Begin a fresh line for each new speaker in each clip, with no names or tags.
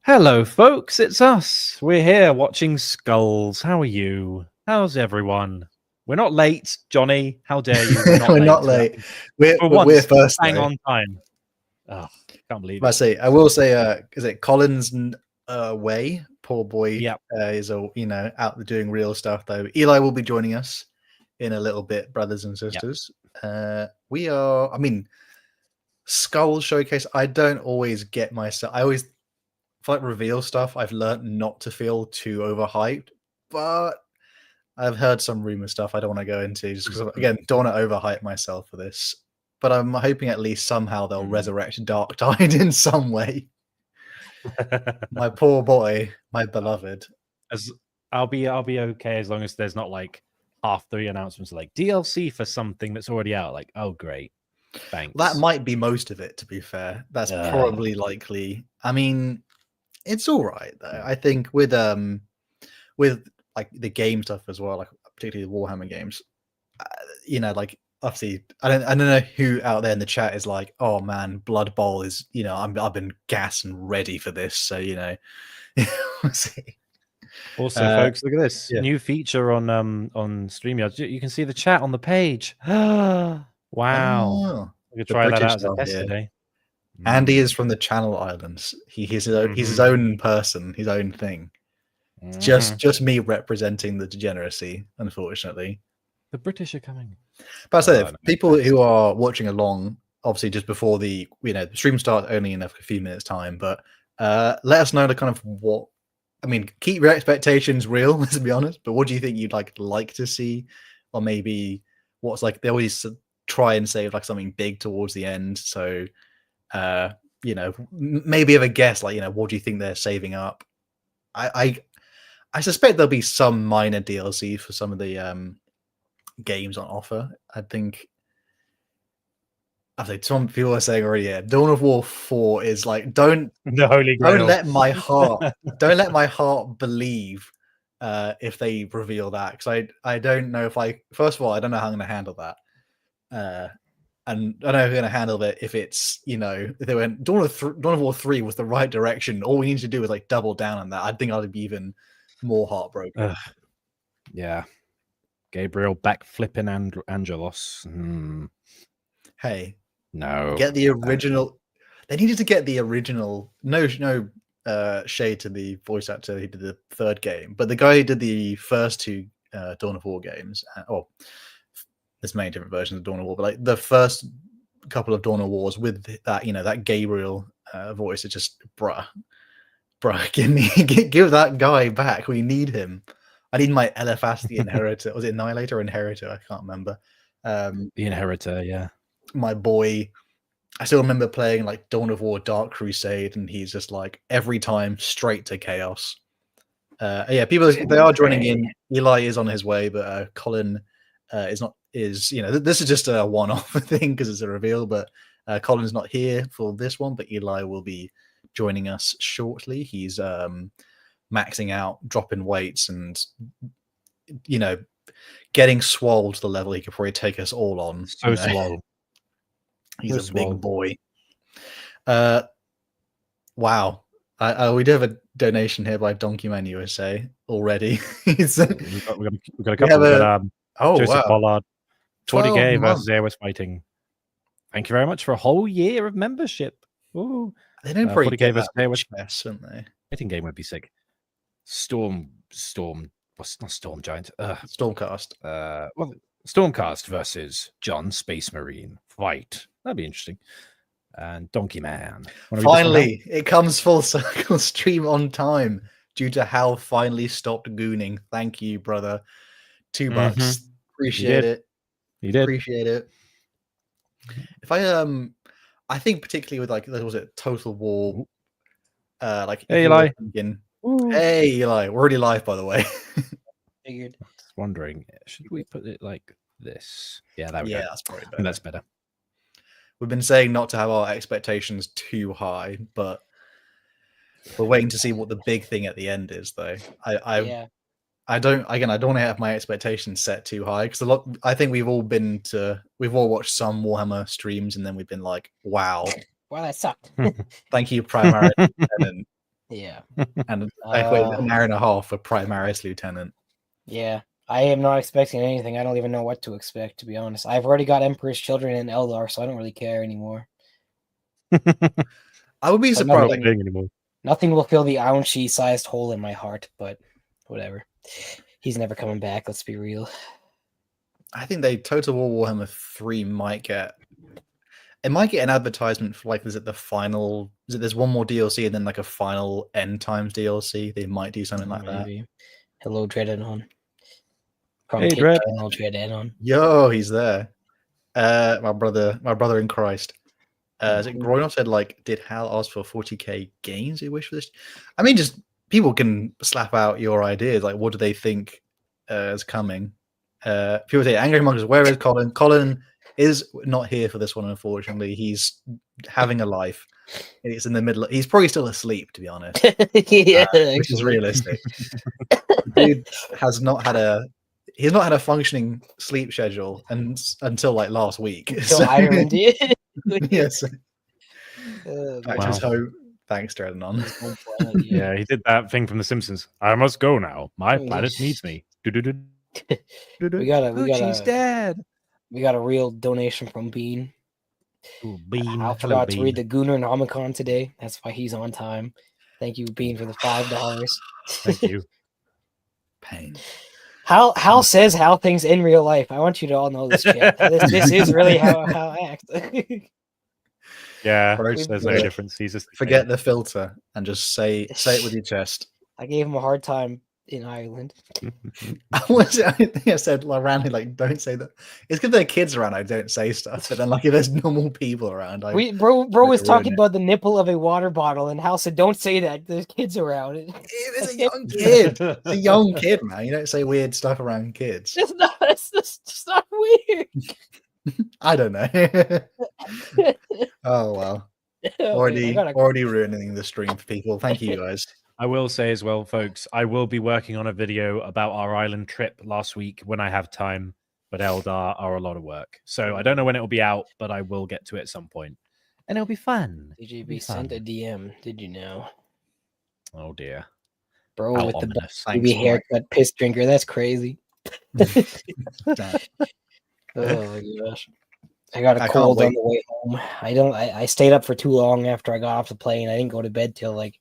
Hello, folks. It's us. We're here watching Skulls. How are you? How's everyone? We're not late, Johnny. How dare you? We're not
We're
late.
not late.
For
We're
once,
first,
bang
though.
on time. Oh, can't believe
I
it.
say, I will say, is it Colin's away? Poor boy.
Yep.
Is out there doing real stuff though. Eli will be joining us in a little bit, brothers and sisters. We are. I mean, Skull Showcase. I don't always get myself. I always for like reveal stuff. I've learned not to feel too overhyped, but I've heard some rumor stuff I don't want to go into just because, again, don't want to overhype myself for this. But I'm hoping at least somehow they'll resurrect Dark Tide in some way. My poor boy, my beloved.
I'll be okay as long as there's not like half the announcements like DLC for something that's already out. Like, oh great, thanks.
That might be most of it, to be fair. That's probably likely. I mean, it's all right though. I think with like the game stuff as well, like particularly the Warhammer games, like obviously I don't know who out there in the chat is like, oh man, Blood Bowl is, I've been gassed and ready for this, so we'll see.
Also, folks, look at this new feature on StreamYard. You can see the chat on the page. Wow. We could try that out as a test today.
Andy is from the Channel Islands. He's his own person, his own thing. Just me representing the degeneracy, unfortunately.
The British are coming.
But I say, people who are watching along, obviously just before the stream starts only in a few minutes time, but let us know the kind of what. I mean, keep your expectations real, let's be honest. But what do you think you'd like to see, or maybe what's like? They always try and save like something big towards the end. So, maybe have a guess. Like, what do you think they're saving up? I suspect there'll be some minor DLC for some of the games on offer. I think some people are saying already, Dawn of War 4 is like don't let my heart believe if they reveal that, because I don't know if first of all I don't know how I'm gonna handle that. And I don't know how I'm gonna handle it if it's if they went Dawn of War 3 was the right direction. All we need to do is like double down on that. I think I'd be even more heartbroken.
Yeah. Gabriel backflipping Angelos.
Hey,
no.
Get the original. They needed to get the original. No shade to the voice actor who did the third game, but the guy who did the first two Dawn of War games. There's many different versions of Dawn of War, but like the first couple of Dawn of Wars with that, that Gabriel voice, it's just bruh, give that guy back. We need him. I need my Eliphas the Inheritor. Was it Annihilator or Inheritor? I can't remember.
The Inheritor, yeah.
My boy. I still remember playing like Dawn of War Dark Crusade, and he's just like every time straight to chaos. People they are joining in. Eli is on his way, but Colin is not. This is just a one-off thing because it's a reveal. But Colin's not here for this one, but Eli will be joining us shortly. He's maxing out, dropping weights, and getting swole to the level he could probably take us all on.
So swole.
He's a big boy. Wow. We do have a donation here by Donkey Man USA already. we've got
a couple. Joseph Pollard, 40k versus Airways Fighting. Thank you very much for a whole year of membership. Ooh.
They don't probably get that much less, don't they?
Fighting game would be sick. Storm. What's not Storm Giant?
Stormcast.
Stormcast versus John Space Marine. Fight. That'd be interesting. And Donkey Man.
Finally, it comes full circle. Stream on time due to Hal finally stopped gooning. Thank you, brother. $2. Appreciate it.
You did.
Appreciate it. If I think particularly with like, was it Total War? Like,
hey Eli.
Hey Eli, we're already live, by the way.
Figured. Just wondering, should we put it like this? Yeah, there we go.
That's probably better.
That's better.
We've been saying not to have our expectations too high, but we're waiting to see what the big thing at the end is, though. I don't want to have my expectations set too high because I think we've all watched some Warhammer streams and then we've been like, wow,
that sucked.
Thank you, Primary.
Yeah.
And I waited an hour and a half for Primaris Lieutenant.
Yeah. I am not expecting anything. I don't even know what to expect, to be honest. I've already got Emperor's Children and Eldar, so I don't really care anymore.
I would be surprised.
Nothing will fill the Aunchi-sized hole in my heart, but whatever. He's never coming back, let's be real.
I think Total War Warhammer 3 might get... It might get an advertisement for, like, is it the final... Is it there's one more DLC and then, like, a final End Times DLC? They might do something like that.
Hello, Dreadanon.
Hey, Dread.
Yo, he's there. My brother in Christ. Is it Groinov said, like, did Hal ask for 40k gains you wish for this? I mean, just people can slap out your ideas. Like, what do they think is coming? People say, Angry Monkeys, where is Colin? Colin is not here for this one, unfortunately. He's having a life. It's in the middle. He's probably still asleep, to be honest.
Yeah,
which is realistic. Dude has not had a... He's not had a functioning sleep schedule until like last week.
Until Ireland did.
Yes.
Wow.
Thanks, Dreadanon.
Yeah, he did that thing from The Simpsons. I must go now. My planet needs me.
We got a real donation from Bean.
Ooh, Bean.
I forgot to read the Gunnar Nomicon today. That's why he's on time. Thank you, Bean, for the $5.
Thank you.
Pain.
Hal says how things in real life. I want you to all know this, chat. This is really how I act.
Yeah, there's no difference. He's just
forget the filter and just say it with your chest.
I gave him a hard time in Ireland.
I think I said around here, like, don't say that. It's because there are kids around. I don't say stuff, but then like if there's normal people around,
bro was talking about the nipple of a water bottle, and Hal said, "Don't say that. There's kids around."
It's a young kid. It's a young kid, man. You don't say weird stuff around kids.
It's just not weird.
I don't know. Oh well. Already ruining the stream for people. Thank you guys.
I will say as well, folks, I will be working on a video about our island trip last week when I have time, but Eldar are a lot of work. So I don't know when it will be out, but I will get to it at some point. And it'll be fun.
DJB sent a DM. Did you know?
Oh, dear.
Bro, how with ominous. The baby haircut piss drinker. That's crazy. Oh, my gosh. I got a cold on the way home. I stayed up for too long after I got off the plane. I didn't go to bed till like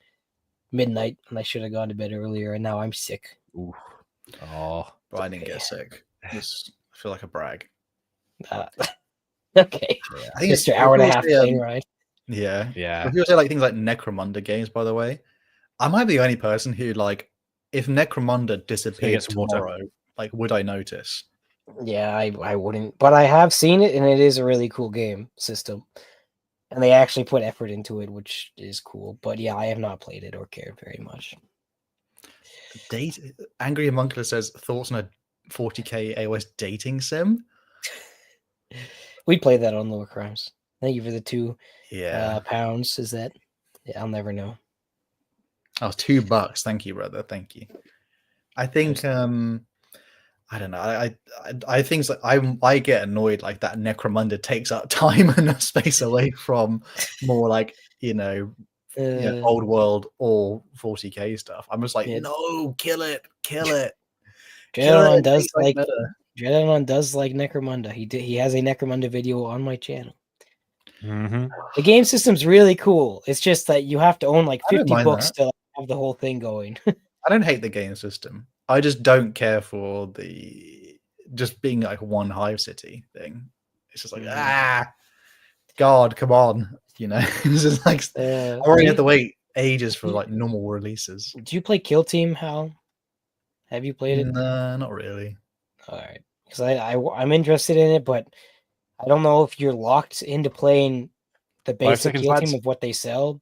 midnight, and I should have gone to bed earlier, and now I'm sick.
Ooh. Oh,
I didn't get sick. I feel like a brag.
Okay. Yeah. I think it's an hour and a half plane ride.
Yeah.
Yeah.
If you say like things like Necromunda games, by the way, I might be the only person who, like, if Necromunda disappeared tomorrow, like, would I notice?
Yeah, I wouldn't, but I have seen it, and it is a really cool game system, and they actually put effort into it, which is cool. But yeah, I have not played it or cared very much.
Angry Homunculus says thoughts on a 40k AOS dating sim.
We played that on LoreCrimes. Thank you for the £2 Is that? Yeah, I'll never know.
Oh, $2. Thank you, brother. Thank you. I think I don't know. I think I get annoyed like that. Necromunda takes up time and space away from more like old world or 40k stuff. I'm just like, no, kill it.
Dreadanon does like Necromunda. He has a Necromunda video on my channel.
Mm-hmm.
The game system's really cool. It's just that you have to own like 50 books to have the whole thing going.
I don't hate the game system. I just don't care for the just being like one hive city thing. It's just like God, come on, It's just like I already have to wait ages for like normal releases.
Do you play Kill Team, Hal? Have you played it?
Nah, not really.
All right, because I'm interested in it, but I don't know if you're locked into playing the basic Kill Team of what they sell,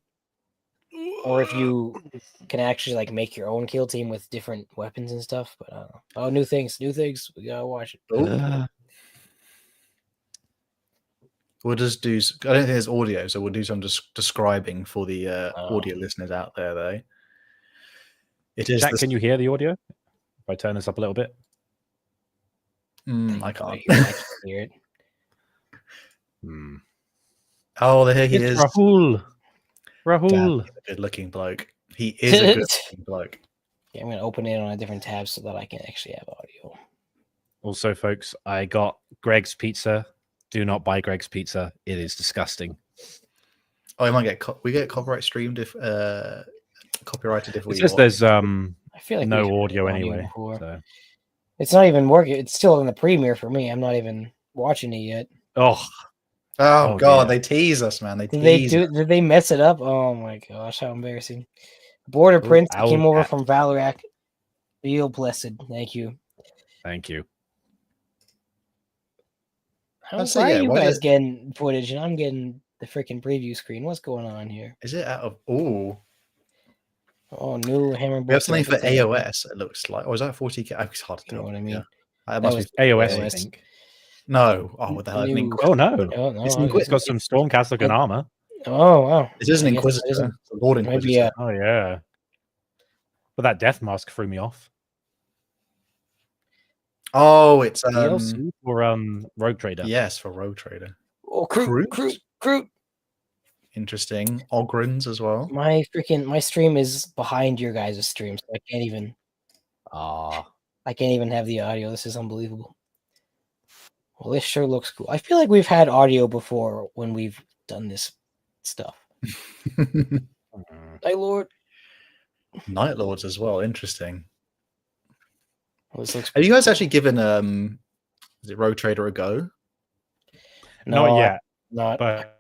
or if you can actually like make your own kill team with different weapons and stuff. But I don't know. Oh, new things. We gotta watch it.
We'll just do. I don't think there's audio, so we'll do some describing for the audio listeners out there, though. It is.
Jack, can you hear the audio? If I turn this up a little bit,
I can't.
I can hear it.
Oh, there he is.
Rahul.
Damn, a good-looking bloke. He is a good bloke.
Yeah, I'm gonna open it on a different tab so that I can actually have audio.
Also, folks, I got Greg's Pizza. Do not buy Greg's Pizza. It is disgusting.
Oh, we might get we get copyright streamed if copyrighted if we.
It says there's
I feel like
no audio anyway. So.
It's not even working. It's still in the premiere for me. I'm not even watching it yet.
Oh
God! Yeah. They tease us, man.
Did they mess it up? Oh my gosh, how embarrassing! Border Prince came over from Valorak. Feel blessed. Thank you.
Thank you.
Why are you guys getting footage and I'm getting the freaking preview screen? What's going on here?
Is it out of
Oh, new Hammer.
We have something for AOS. It looks like, or is that 40K? It's hard to tell.
You know what I mean?
Yeah. That must be
AOS, I think.
No. Oh, what the hell?
Oh no! It's got some Stormcast looking armor.
Oh wow!
This is an Inquisitor. It's a Lord Inquisitor.
Oh yeah. But that death mask threw me off.
Oh, it's
DLC for Rogue Trader.
Yes, for Rogue Trader.
Oh, Kroot.
Interesting. Ogrins as well.
My stream is behind your guys' stream, so I can't even. I can't even have the audio. This is unbelievable. Well, this sure looks cool. I feel like we've had audio before when we've done this stuff. Night Lord.
Night Lords as well. Interesting.
Well,
have you guys actually given is it Rogue Trader a go?
Not yet.
But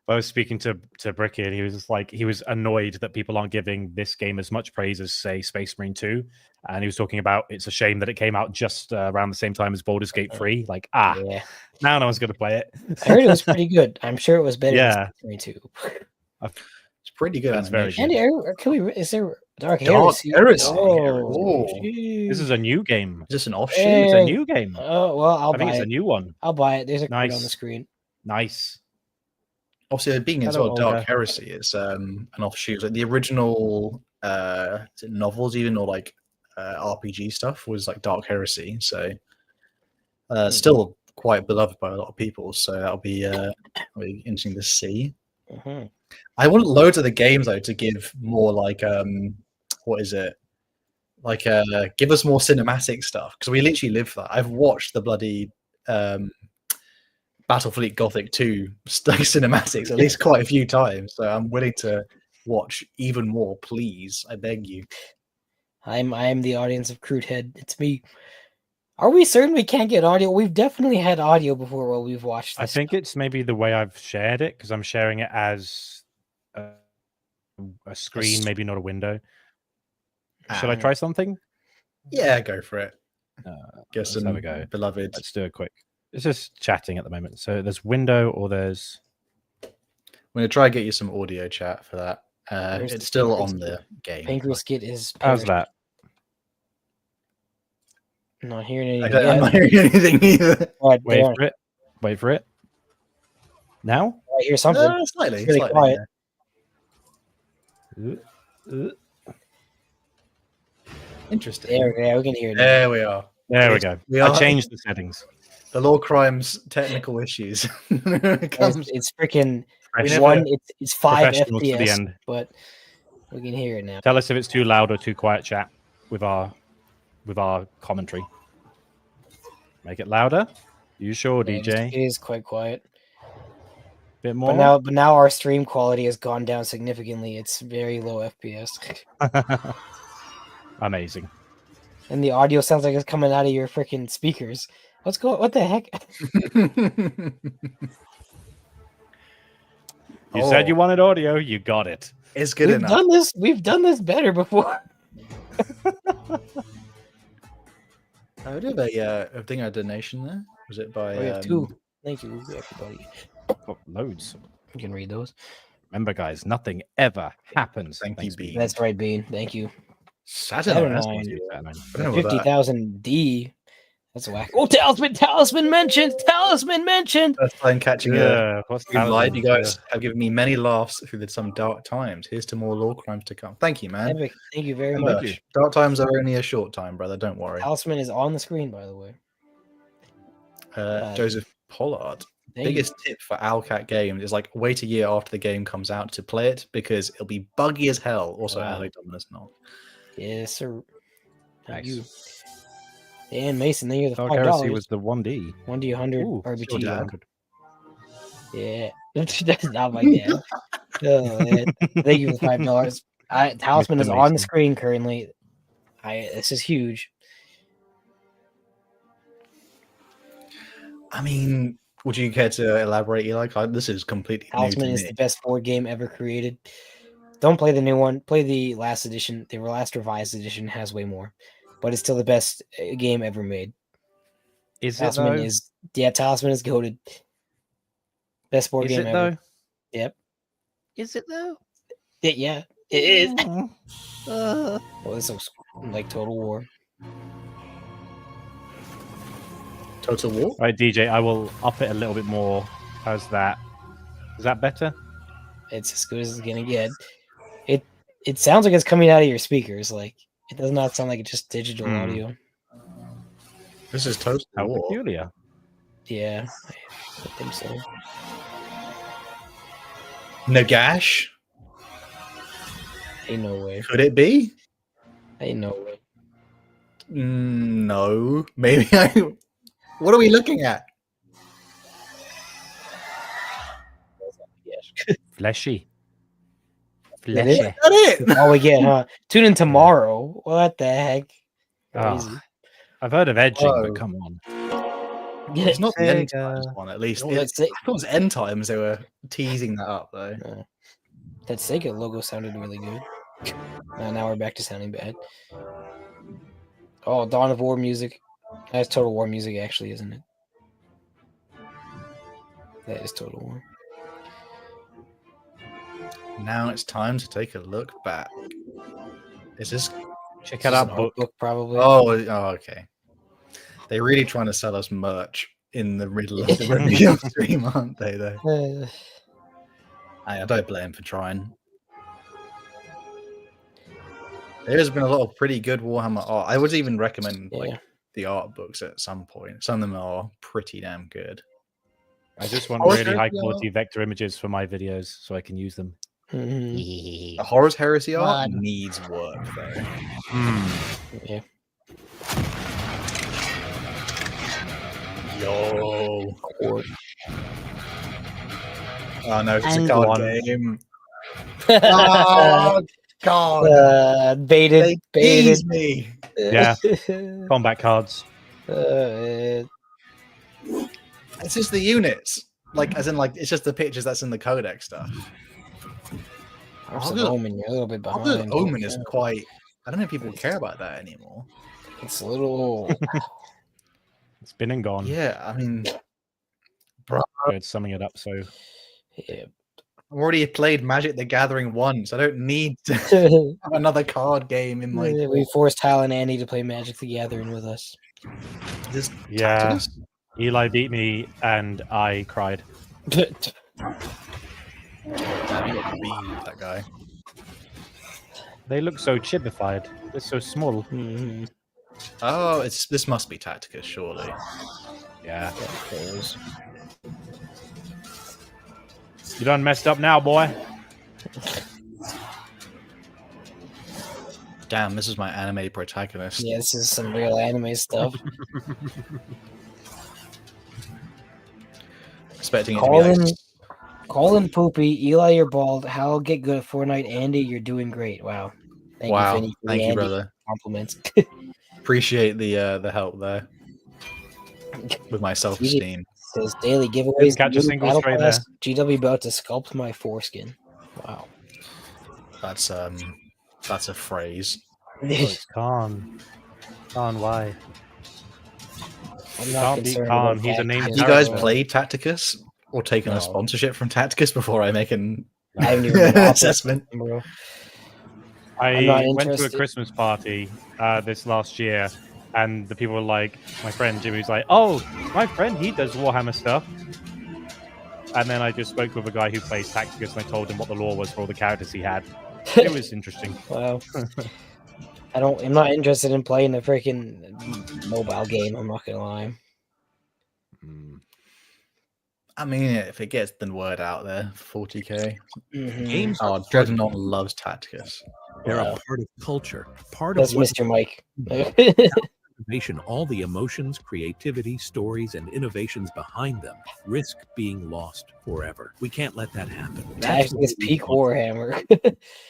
I was speaking to Bricky, and he was like, he was annoyed that people aren't giving this game as much praise as, say, Space Marine 2. And he was talking about it's a shame that it came out just around the same time as Baldur's Gate 3. Like, now no one's going to play it.
I heard it was pretty good. I'm sure it was better than Space Marine 2.
It's pretty good.
That's very good.
Is there Dark Heresy?
Oh,
this is a new game.
Is this an offshoot?
It's a new game.
Oh, well, I
think it's a new one.
I'll buy it. There's a code on the screen.
Nice.
Obviously, being as well, Dark Heresy is an offshoot. Like the original is it novels even, or like RPG stuff was like Dark Heresy. So still quite beloved by a lot of people. So that'll be interesting to see.
Mm-hmm.
I want loads of the games though to give more like what is it? Like give us more cinematic stuff, because we literally live for that. I've watched the bloody Battlefleet Gothic 2 cinematics at least quite a few times, so I'm willing to watch even more. Please, I beg you.
I am the audience of Crude Head. It's me. Are we certain we can't get audio? We've definitely had audio before while we've watched this.
I think it's maybe the way I've shared it, because I'm sharing it as a screen, maybe not a window. Should I try something?
Yeah, go for it.
Let's have a go.
Beloved.
Let's do it quick. It's just chatting at the moment. So there's window, or there's...
I'm going to try and get you some audio chat for that. It's still on the game.
Pancreaskit is...
How's that?
Not hearing anything.
I'm not hearing anything either.
Right,
Wait for it. Now?
I hear something.
Slightly.
It's really quiet.
Interesting.
There we can hear it.
There we are.
There we go. I changed the settings.
The LoreCrimes technical issues.
It's freaking one. It's 5 FPS, but we can hear it now.
Tell us if it's too loud or too quiet, chat, with our commentary. Make it louder. You sure, DJ?
It is quite quiet.
Bit more.
But now our stream quality has gone down significantly. It's very low FPS.
Amazing.
And the audio sounds like it's coming out of your freaking speakers. What the heck?
You said you wanted audio. You got it.
It's good enough.
We've done this better before.
I would have a thing, a donation there. Was it by?
We have 2. Thank you, everybody.
Got loads.
You can read those.
Remember, guys, nothing ever happens.
Thank you, Bean.
That's right, Bean. Thank you.
Saturnine.
50,000 D. That's whack. Oh, talisman mentioned.
First time catching live. You guys
Yeah.
have given me many laughs through some dark times. Here's to more LoreCrimes to come. Thank you, man.
Epic. Thank you very much.
Dark times are only a short time, brother. Don't worry.
Talisman is on the screen, by the way.
Joseph Pollard. biggest tip for Owlcat games is like wait a year after the game comes out to play it because it'll be buggy as hell. Also,
Wow.
LA Dominus not.
Yes, sir. Thank you.
Nice.
And Mason, then you're the
Dark
$5.
Heresy was the 1D.
1D 100
Ooh,
RPG.
dad.
100.
Yeah, that's not my dad. Oh, man. Thank you for the $5. Talisman
Mr.
is on the
Mason.
screen currently. This is huge.
I mean, would you care to elaborate, Eli? This is completely
Talisman
new
is
to
the
me.
best board game ever created. Don't play the new one. Play the last edition. The last revised edition has way more, but it's still the best game ever made.
Is
Talisman
it though?
Talisman is goated. Best board
Is
game
it
ever.
though?
Yep.
Is it though?
Yeah, it is.
Uh,
Well, this looks like Total War.
Total War?
right, DJ, I will up it a little bit more. How's that? Is that better?
It's as good as it's gonna get. It sounds like it's coming out of your speakers. Like it does not sound like it's just digital audio.
This is Total
How
War.
peculiar.
Yeah, I think so.
Nagash?
Ain't no way.
Could it be?
Ain't no way.
No. Maybe I. What are we looking at?
Yes.
Fleshy.
That is-
Fleshy.
Is that it?
All we get, huh? Tune in tomorrow. What the heck? Crazy.
Oh, I've heard of edging,
Whoa.
but come on.
It's not the end
Sega.
times one, at least.
No,
I
that's
thought
it.
it was end times they were teasing that up, though.
That Sega logo sounded really good. Now we're back to sounding bad. Oh, Dawn of War music. That's Total War music, actually, isn't it? That is Total War.
Now it's time to take a look back. Is this?
Check
It's
out
just
that
an art
book.
probably.
Oh, okay. They're really trying to sell us merch in the middle of the review stream, aren't they? Though I don't blame them for trying. There's been a lot of pretty good Warhammer art. I would even recommend like
Yeah.
the art books at some point. Some of them are pretty damn good.
I just want
Oh,
really
okay,
high
yeah.
quality vector images for my videos so I can use them.
Mhm.
The Horus Heresy art
Fun.
needs work though.
Yeah.
Yo.
Or-
Oh no, it's a
And
card
one.
game. Oh god.
Baited.
They teased me.
Yeah. Combat cards.
Uh,
It's just the units. Like as in like it's just the pictures that's in the codex stuff.
House of
Although-
Omen, you're a little bit
Although
behind.
Omen is
Yeah.
quite I don't know if people care about that anymore.
It's a little.
It's been and gone.
Yeah, I mean
Good, summing it up. So
Yeah.
I've already played Magic the Gathering once. I don't need to have another card game in my
We forced Hal and Andy to play Magic the Gathering with us.
This
yeah,
Tacticus?
Eli beat me and I cried.
Damn, you got beat, that guy.
They look so chibified. They're so small.
Mhm.
Oh, this must be Tacticus, surely.
Yeah.
Yeah, it is.
You done messed up now, boy.
Damn, this is my anime protagonist.
Yeah, this is some real anime stuff.
Expecting it to be like
Colin Poopy, Eli, you're bald. Hal, get good at Fortnite. Andy, you're doing great. Wow. Thank
wow.
you, Finny, for the
Thank you,
Andy
brother.
compliments.
Appreciate the help there with my self-esteem.
Says daily giveaways.
Catch a
new
single
battle
stray
pass, GW about to sculpt my foreskin. Wow.
That's a phrase.
Oh, it's Khan. Khan, why?
I'm not
Can't be
concerned
Khan,
about
he's a name
Tacticus.
Have you guys
Uh,
played Tacticus or taken
No.
a sponsorship from Tacticus before I make an
I haven't even been offered,
assessment?
bro.
I
I'm not
went to a
interested.
Christmas party this last year, and the people were like, my friend Jimmy's like, oh, my friend, he does Warhammer stuff. And then I just spoke with a guy who plays Tacticus, and I told him what the lore was for all the characters he had. It was interesting.
Wow. I'm not interested in playing a freaking mobile game, I'm not gonna lie.
I mean, if it gets the word out there, 40k.
Games are
Oh,
part of
Dreadnought loves Tacticus.
They're
Wow.
a part of culture, part
That's
of what
Mr. Mike.
innovation, all the emotions, creativity, stories, and innovations behind them risk being lost forever. We can't let that happen. That's why
Tactics
we
peak
launched
Warhammer.
the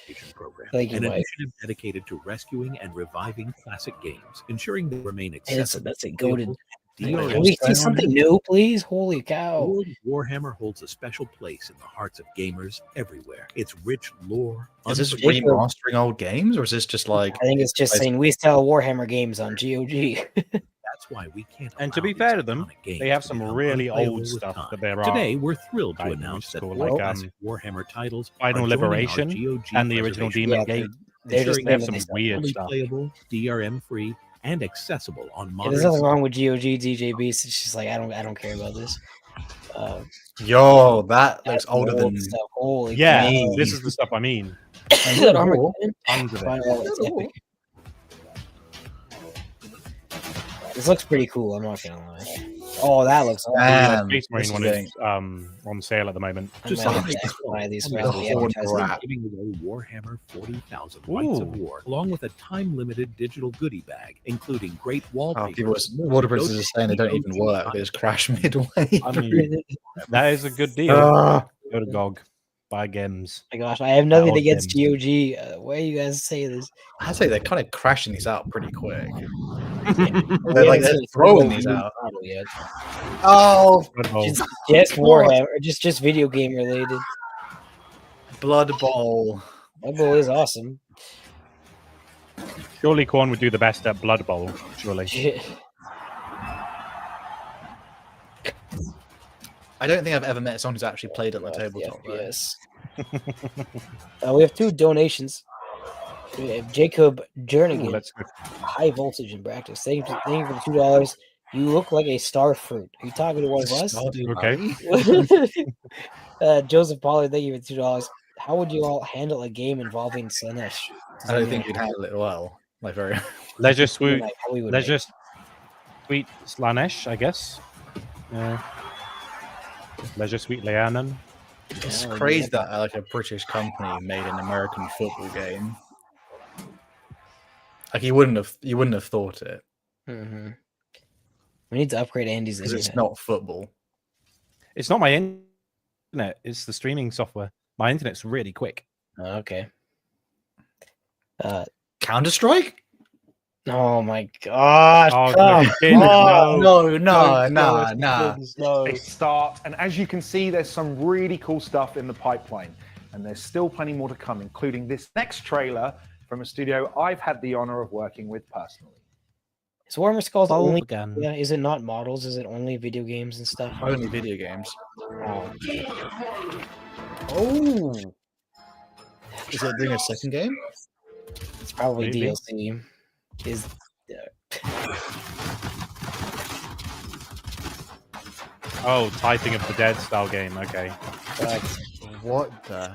Innovation Program,
Thank you,
an
Mike.
initiative dedicated to rescuing and reviving classic games, ensuring they remain accessible.
That's a goated.
DRM
Can we see something new, please? Holy cow.
World of Warhammer holds a special place in the hearts of gamers everywhere. Its rich lore.
Is this
Jacob-
remastering old games, or is this just like?
I think it's just saying we sell Warhammer games on GOG.
That's why we can't.
And to
allow
be
these
fair to them,
iconic games
they have
to
some
become
really
unplayable
old
with
stuff
time.
that there are.
Today, we're thrilled to
Right,
announce
which
that
is cool,
all
like,
classic Warhammer titles
Final
are joining our
Liberation
GOG
and the original
preservation
Demon
Yeah,
Gate.
they're just
Ensuring they have
naming
some
this stuff.
weird
fully
stuff.
playable, DRM free, and accessible on
Yeah,
modern.
there's nothing wrong with GOG DJB. It's just like I don't care about this.
Yo, that looks
That's
older
old
than.
stuff. Holy
Yeah,
me.
this is the stuff I mean.
cow. That armor
War.
cannon?
Tons of it.
Wow, it's
War.
epic. This looks pretty cool. I'm not gonna lie. Oh, that looks awesome.
Damn,
Space
this
Marine
is
one is on sale at the moment.
I
Just
might
like
have to buy these
on
for
the
the
whole
advertising.
crap.
giving away Warhammer 40,000 Rights of
Ooh.
War, along with a time-limited digital goodie bag, incling great wallpapers.
People,
and more.
Water
Go
Princess
to
is saying they don't even work. They just crash midway.
I mean, that is a good deal.
Ah,
Go to GOG, buy games.
My gosh, I have nothing
old
against
games.
GOG. Why you guys say this?
I'd say they're kind of crashing these out pretty quick.
We
They're like
haven't
they're
seen a
throwing
single
these
new
out.
model yet.
Oh,
Blood Bowl.
Just Warhammer, or just video game related.
Blood Bowl.
That bowl is awesome.
Surely Korn would do the best at Blood Bowl. Surely.
I don't think I've ever met someone who's actually played at the tabletop. though.
Yes. We have 2 donations. We have Jacob
Ooh,
Jernigan,
let's go.
high voltage in practice. Thank you for the $2. You look like a star fruit. Are you talking to one of us?
Stardew
Okay.
Valley?
Joseph Pollard, thank you for $2. How would you all handle a game involving Slanesh?
I don't think you'd handle it well. Like very.
Leisure Swoot.
Like, how we would
Leisure
make.
Sweet Slanesh, I guess. Leisure Sweet Leanan.
It's
Yeah,
crazy
yeah.
that like a British company made an American football game. Like you wouldn't have thought it
Mhm. We need to upgrade Andy's
because
internet.
it's not football.
It's not my internet. It's the streaming software. My internet's really quick.
Oh, okay.
Counter Strike?
Oh my gosh!
Oh,
come
no, it didn't.
on.
No, no.
They start, and as you can see, there's some really cool stuff in the pipeline, and there's still plenty more to come, including this next trailer from a studio I've had the honor of working with personally.
Is Warhammer Skulls only?
Again.
Yeah, is it not models? Is it only video games and stuff?
Only video games.
Oh.
Oh. Is it doing a second game?
It's probably
Maybe.
DLC. Is
Oh, Typing of the Dead style game. Okay.
What the?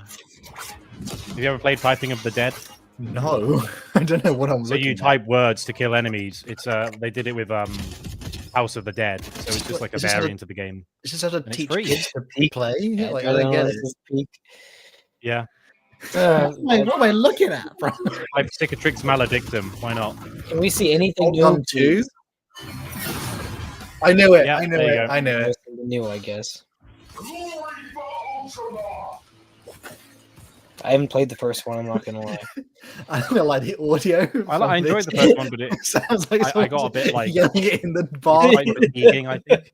Have you ever played Typing of the Dead?
No, I don't know what I'm
So
looking
you
at.
type words to kill enemies. It's they did it with House of the Dead. So it's just like a
Is this how-
variant of the game.
Is this how to
it's
teach
free.
kids to play?
yeah,
Like I don't get it.
Peak.
Yeah.
What am I looking at, bro?
Like Cicatrix Maledictum. Why not?
Can we see anything
Hold
new?
on, two. I knew it.
Yeah,
I knew
there you
it.
go.
I knew it.
Something new, I guess. I haven't played the first one. I'm not gonna lie.
I don't like the audio.
I enjoyed the first one, but it
sounds like
I got a bit like
yelling it in the bar.
quite fatiguing, I think.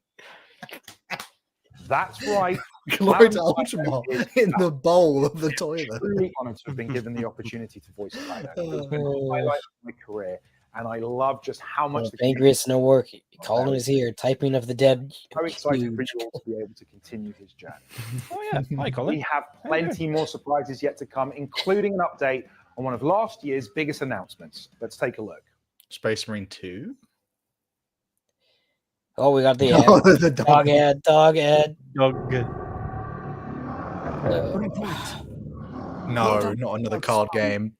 That's right.
Glory to Ultramar in the bowl of the toilet.
Really honored to have been given the opportunity to voice a character. It's been a highlight of my career, and I love just how much the
Pancreas, no work. Colin is here. Typing of the Dead.
so excited for
Huge.
you all to be able to continue his journey.
Oh yeah. Hi,
We
Colin.
have plenty more surprises yet to come, including an update on one of last year's biggest announcements. Let's take a look.
Space Marine 2?
Oh, we got the
Oh,
ad.
the
Dog ad. Dog ad.
Dog.
No, not another card game.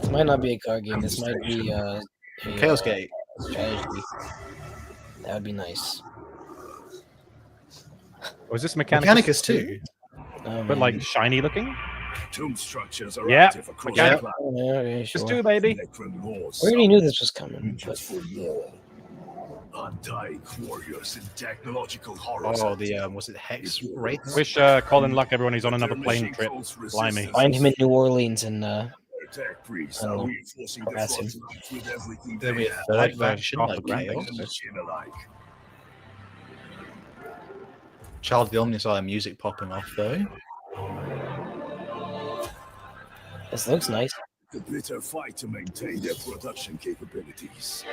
This might not be a card game. This might be a
Chaos Gate.
strategy. That would be nice.
Was this
Mechanicus too?
But like shiny looking?
Tomb structures are
Yeah.
active across
Yeah.
the planet.
Yeah,
Just
sure.
do, baby.
Necron laws
We already knew this was coming.
just for war. Undying warriors in technological horrors.
Oh, the was it Hex Wraith?
Wish Colin luck, everyone. He's on another plane trip. Blimey.
Find him in New Orleans and
Tech priests
I don't
are
know.
reinforcing the
Harass
front
him.
lines with everything
There'll
they
be a
have.
third
like that.
version
Off
like
the ground.
Chaos.
Machine alike.
Child of the Omnissiah music popping off though.
this looks nice.
The bitter fight to maintain their production capabilities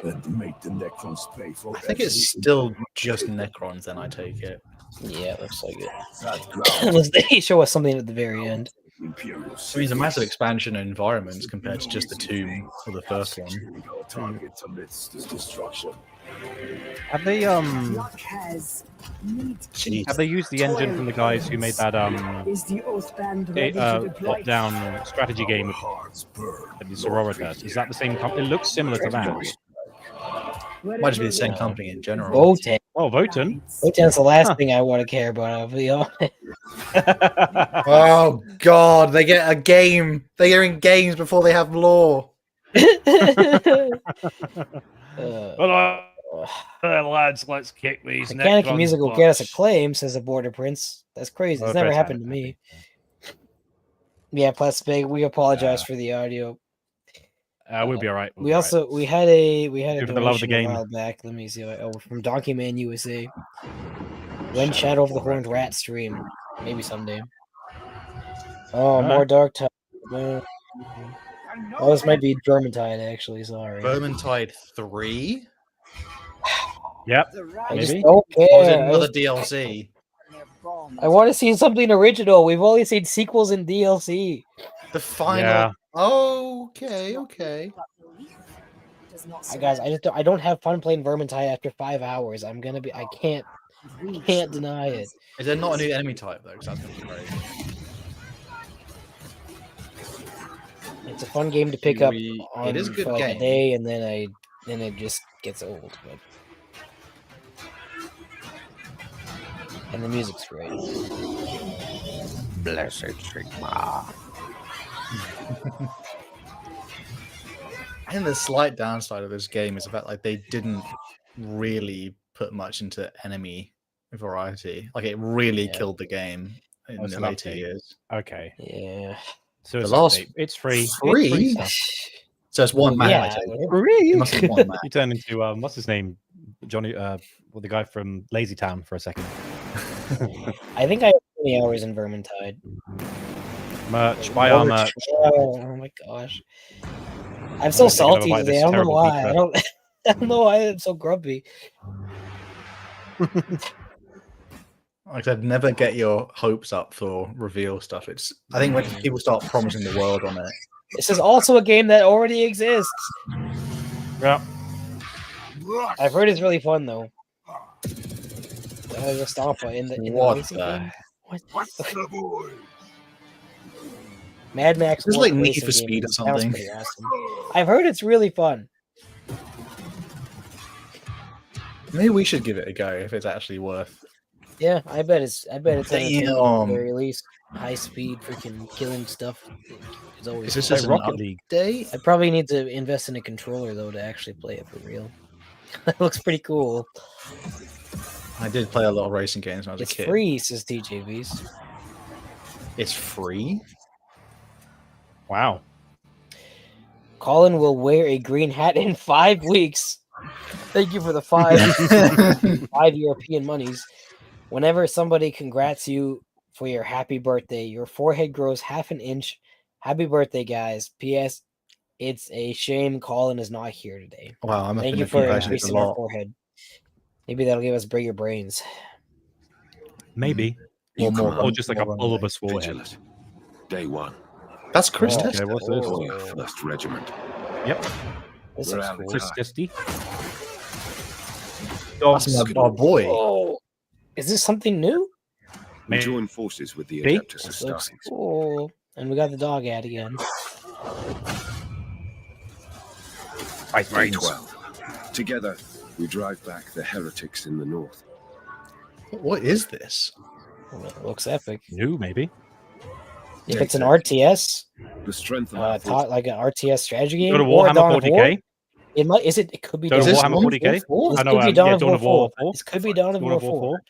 and make the Necrons pay for
I think it's still just Necrons, then I take it.
Yeah, it looks like it.
that
Unless they show us something at the very end.
Imperial.
I mean, it's a massive expansion in environments compared to just the tomb or the first one.
Targets amidst this destruction.
Have they
Luck has need
Jeez.
have they used the engine from the guys who made that
is the oath band ready to deploy?
top-down strategy game with
Hearts burn.
the Sororitas? Is that the same company? It looks similar to that.
Might just be the same company in general.
Votan.
Oh, Votan.
Votan's the last thing I want to care about. I'll be honest.
Oh god, they get a game. They are in games before they have lore.
Lads, let's kick these.
Mechanic
Necrons'
music will get us
butts.
acclaim, says the Border Prince. That's crazy. It's
Oh,
never
Prince
happened to me. Yeah, plus big. We apologize for the audio.
We'll be all right.
We had a
Do it for the love of the
donation
game.
a while back. Let me see. From Donkey Man USA. When Shadow of the Horned Rat stream, maybe someday. Oh,
Alright.
more Dark Tide. Oh, this might be Vermintide actually. Sorry.
Vermintide 3?
Yep.
I just
maybe.
don't
Or is it
care.
another DLC?
I want to see something original. We've only seen sequels and DLC.
The final.
Yeah.
Okay, okay.
Guys, I don't have fun playing Vermintide after 5 hours. I can't deny it.
Is there not a new enemy type though? Because that's gonna be great.
It's a fun game to pick up on
It is a good
for like
game.
a day, and then it just gets old. But... And the music's great. Blessed Sigma.
I think the slight downside of this game is the fact like they didn't really put much into enemy variety. Like it really killed the game in
That's
the
an
later
update.
years.
Okay.
Yeah.
So
The
it's
last
it's free.
free?
It's free stuff.
So it's one man. I
Yeah,
take it.
Free.
It must be one man.
You turn into what's his name? Johnny well, the guy from Lazy Town for a second.
I think I have 20 hours in Vermintide.
Merch. Buy our merch.
Oh my gosh. I'm so
I'm thinking of
salty
like
today.
this
I don't know
terrible
why.
pizza.
I don't know why I'm so grumpy.
Like I said, never get your hopes up for reveal stuff. I think when people start promising the world on it.
This is also a game that already exists.
Yeah.
I've heard it's really fun though. The Stompa in the
What
racing
the-
game? What?
What's the boy?
Mad Max.
This is
Warp
like Need
racing
for
game
Speed or
sounds
something.
pretty awesome. I've heard it's really fun.
Maybe we should give it a go if it's actually worth.
Yeah, I bet it's entertaining at the
Damn.
very least. High speed, freaking killing stuff. Is always.
Is this
fun.
just
Like
an
Rocket League.
update?
I probably need to invest in a controller though to actually play it for real. That looks pretty cool.
I did play a lot of racing games when I was
It's
a kid.
free, says TJVs.
It's free?
Wow.
Colin will wear a green hat in 5 weeks. Thank you for the 5 European monies. Whenever somebody congrats you for your happy birthday, your forehead grows half an inch. Happy birthday, guys. P.S. It's a shame Colin is not here today.
Wow, I'm
Thank
up
you
in
for
a
increasing our
lot.
forehead. Maybe that'll give us bigger brains.
Maybe.
Or more
Or just like a
more
bulbous forehead.
Vigilant. Day one.
That's Chris
Oh,
Tester.
okay, what's this?
Your first regiment.
Yep.
This
We're
looks
out of
cool.
Chris
time.
Testy.
That's our boy.
Oh, is this something new?
We
Maybe.
join forces with the
See?
Adeptus
This looks
Astartes.
cool. And we got the dog ad again.
May 12. Together, we drive back the heretics in the north.
What is this?
It looks epic.
New, maybe.
If it's an RTS,
The strength of our
like an RTS strategy game,
Go to
or
Warhammer
Dawn of War,
40k.
it might. It could be
Go to
Dawn of
Warhammer
War.
40k.
This
I know,
could be Dawn
yeah,
of
Dawn
War
of War
4. This could be Dawn of War 4.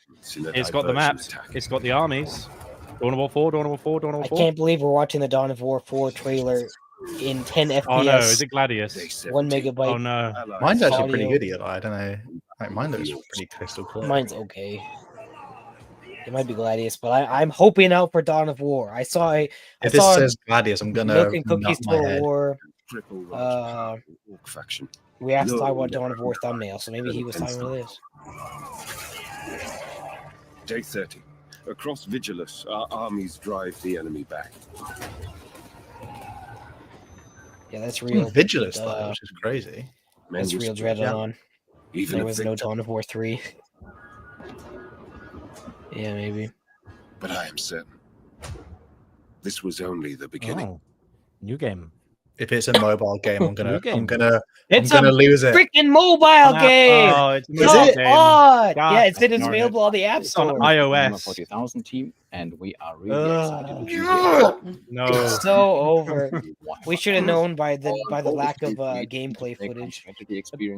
It's got the maps. It's got the armies. Dawn of War 4, Dawn of War 4, Dawn of War 4.
I can't believe we're watching the Dawn of War 4 trailer in 10 FPS.
Oh no, is it Gladius?
1 megabyte.
Oh no.
Mine's actually pretty
audio.
good, Eli. I don't know. Like, mine looks pretty crystal clear.
Mine's okay. It might be Gladius, but I'm hoping out for Dawn of War. I saw
If this says Gladius, I'm gonna
Milk and
nut
Cookies
my
Total
head.
War.
faction.
We have to talk about Dawn of War thumbnail, so maybe he was talking about this.
Day 30. Across Vigilus, our armies drive the enemy back.
Yeah, that's real.
Vigilus, though, which is crazy.
That's real Dreadnought.
Even
There
a
was no
victim.
Dawn of War 3. Yeah, maybe.
But I am certain this was only the beginning.
Oh, new game.
If it's a mobile game, I'm gonna
It's
I'm gonna
a
lose it.
freaking mobile game.
Oh, it's a
Is
mobile
it?
game.
God.
God,
Yeah, it's
darn
available on the App
It's on
Store.
iOS.
40,000 team, and we are really excited.
No.
It's so over. We should have known by the lack of gameplay footage.
Don't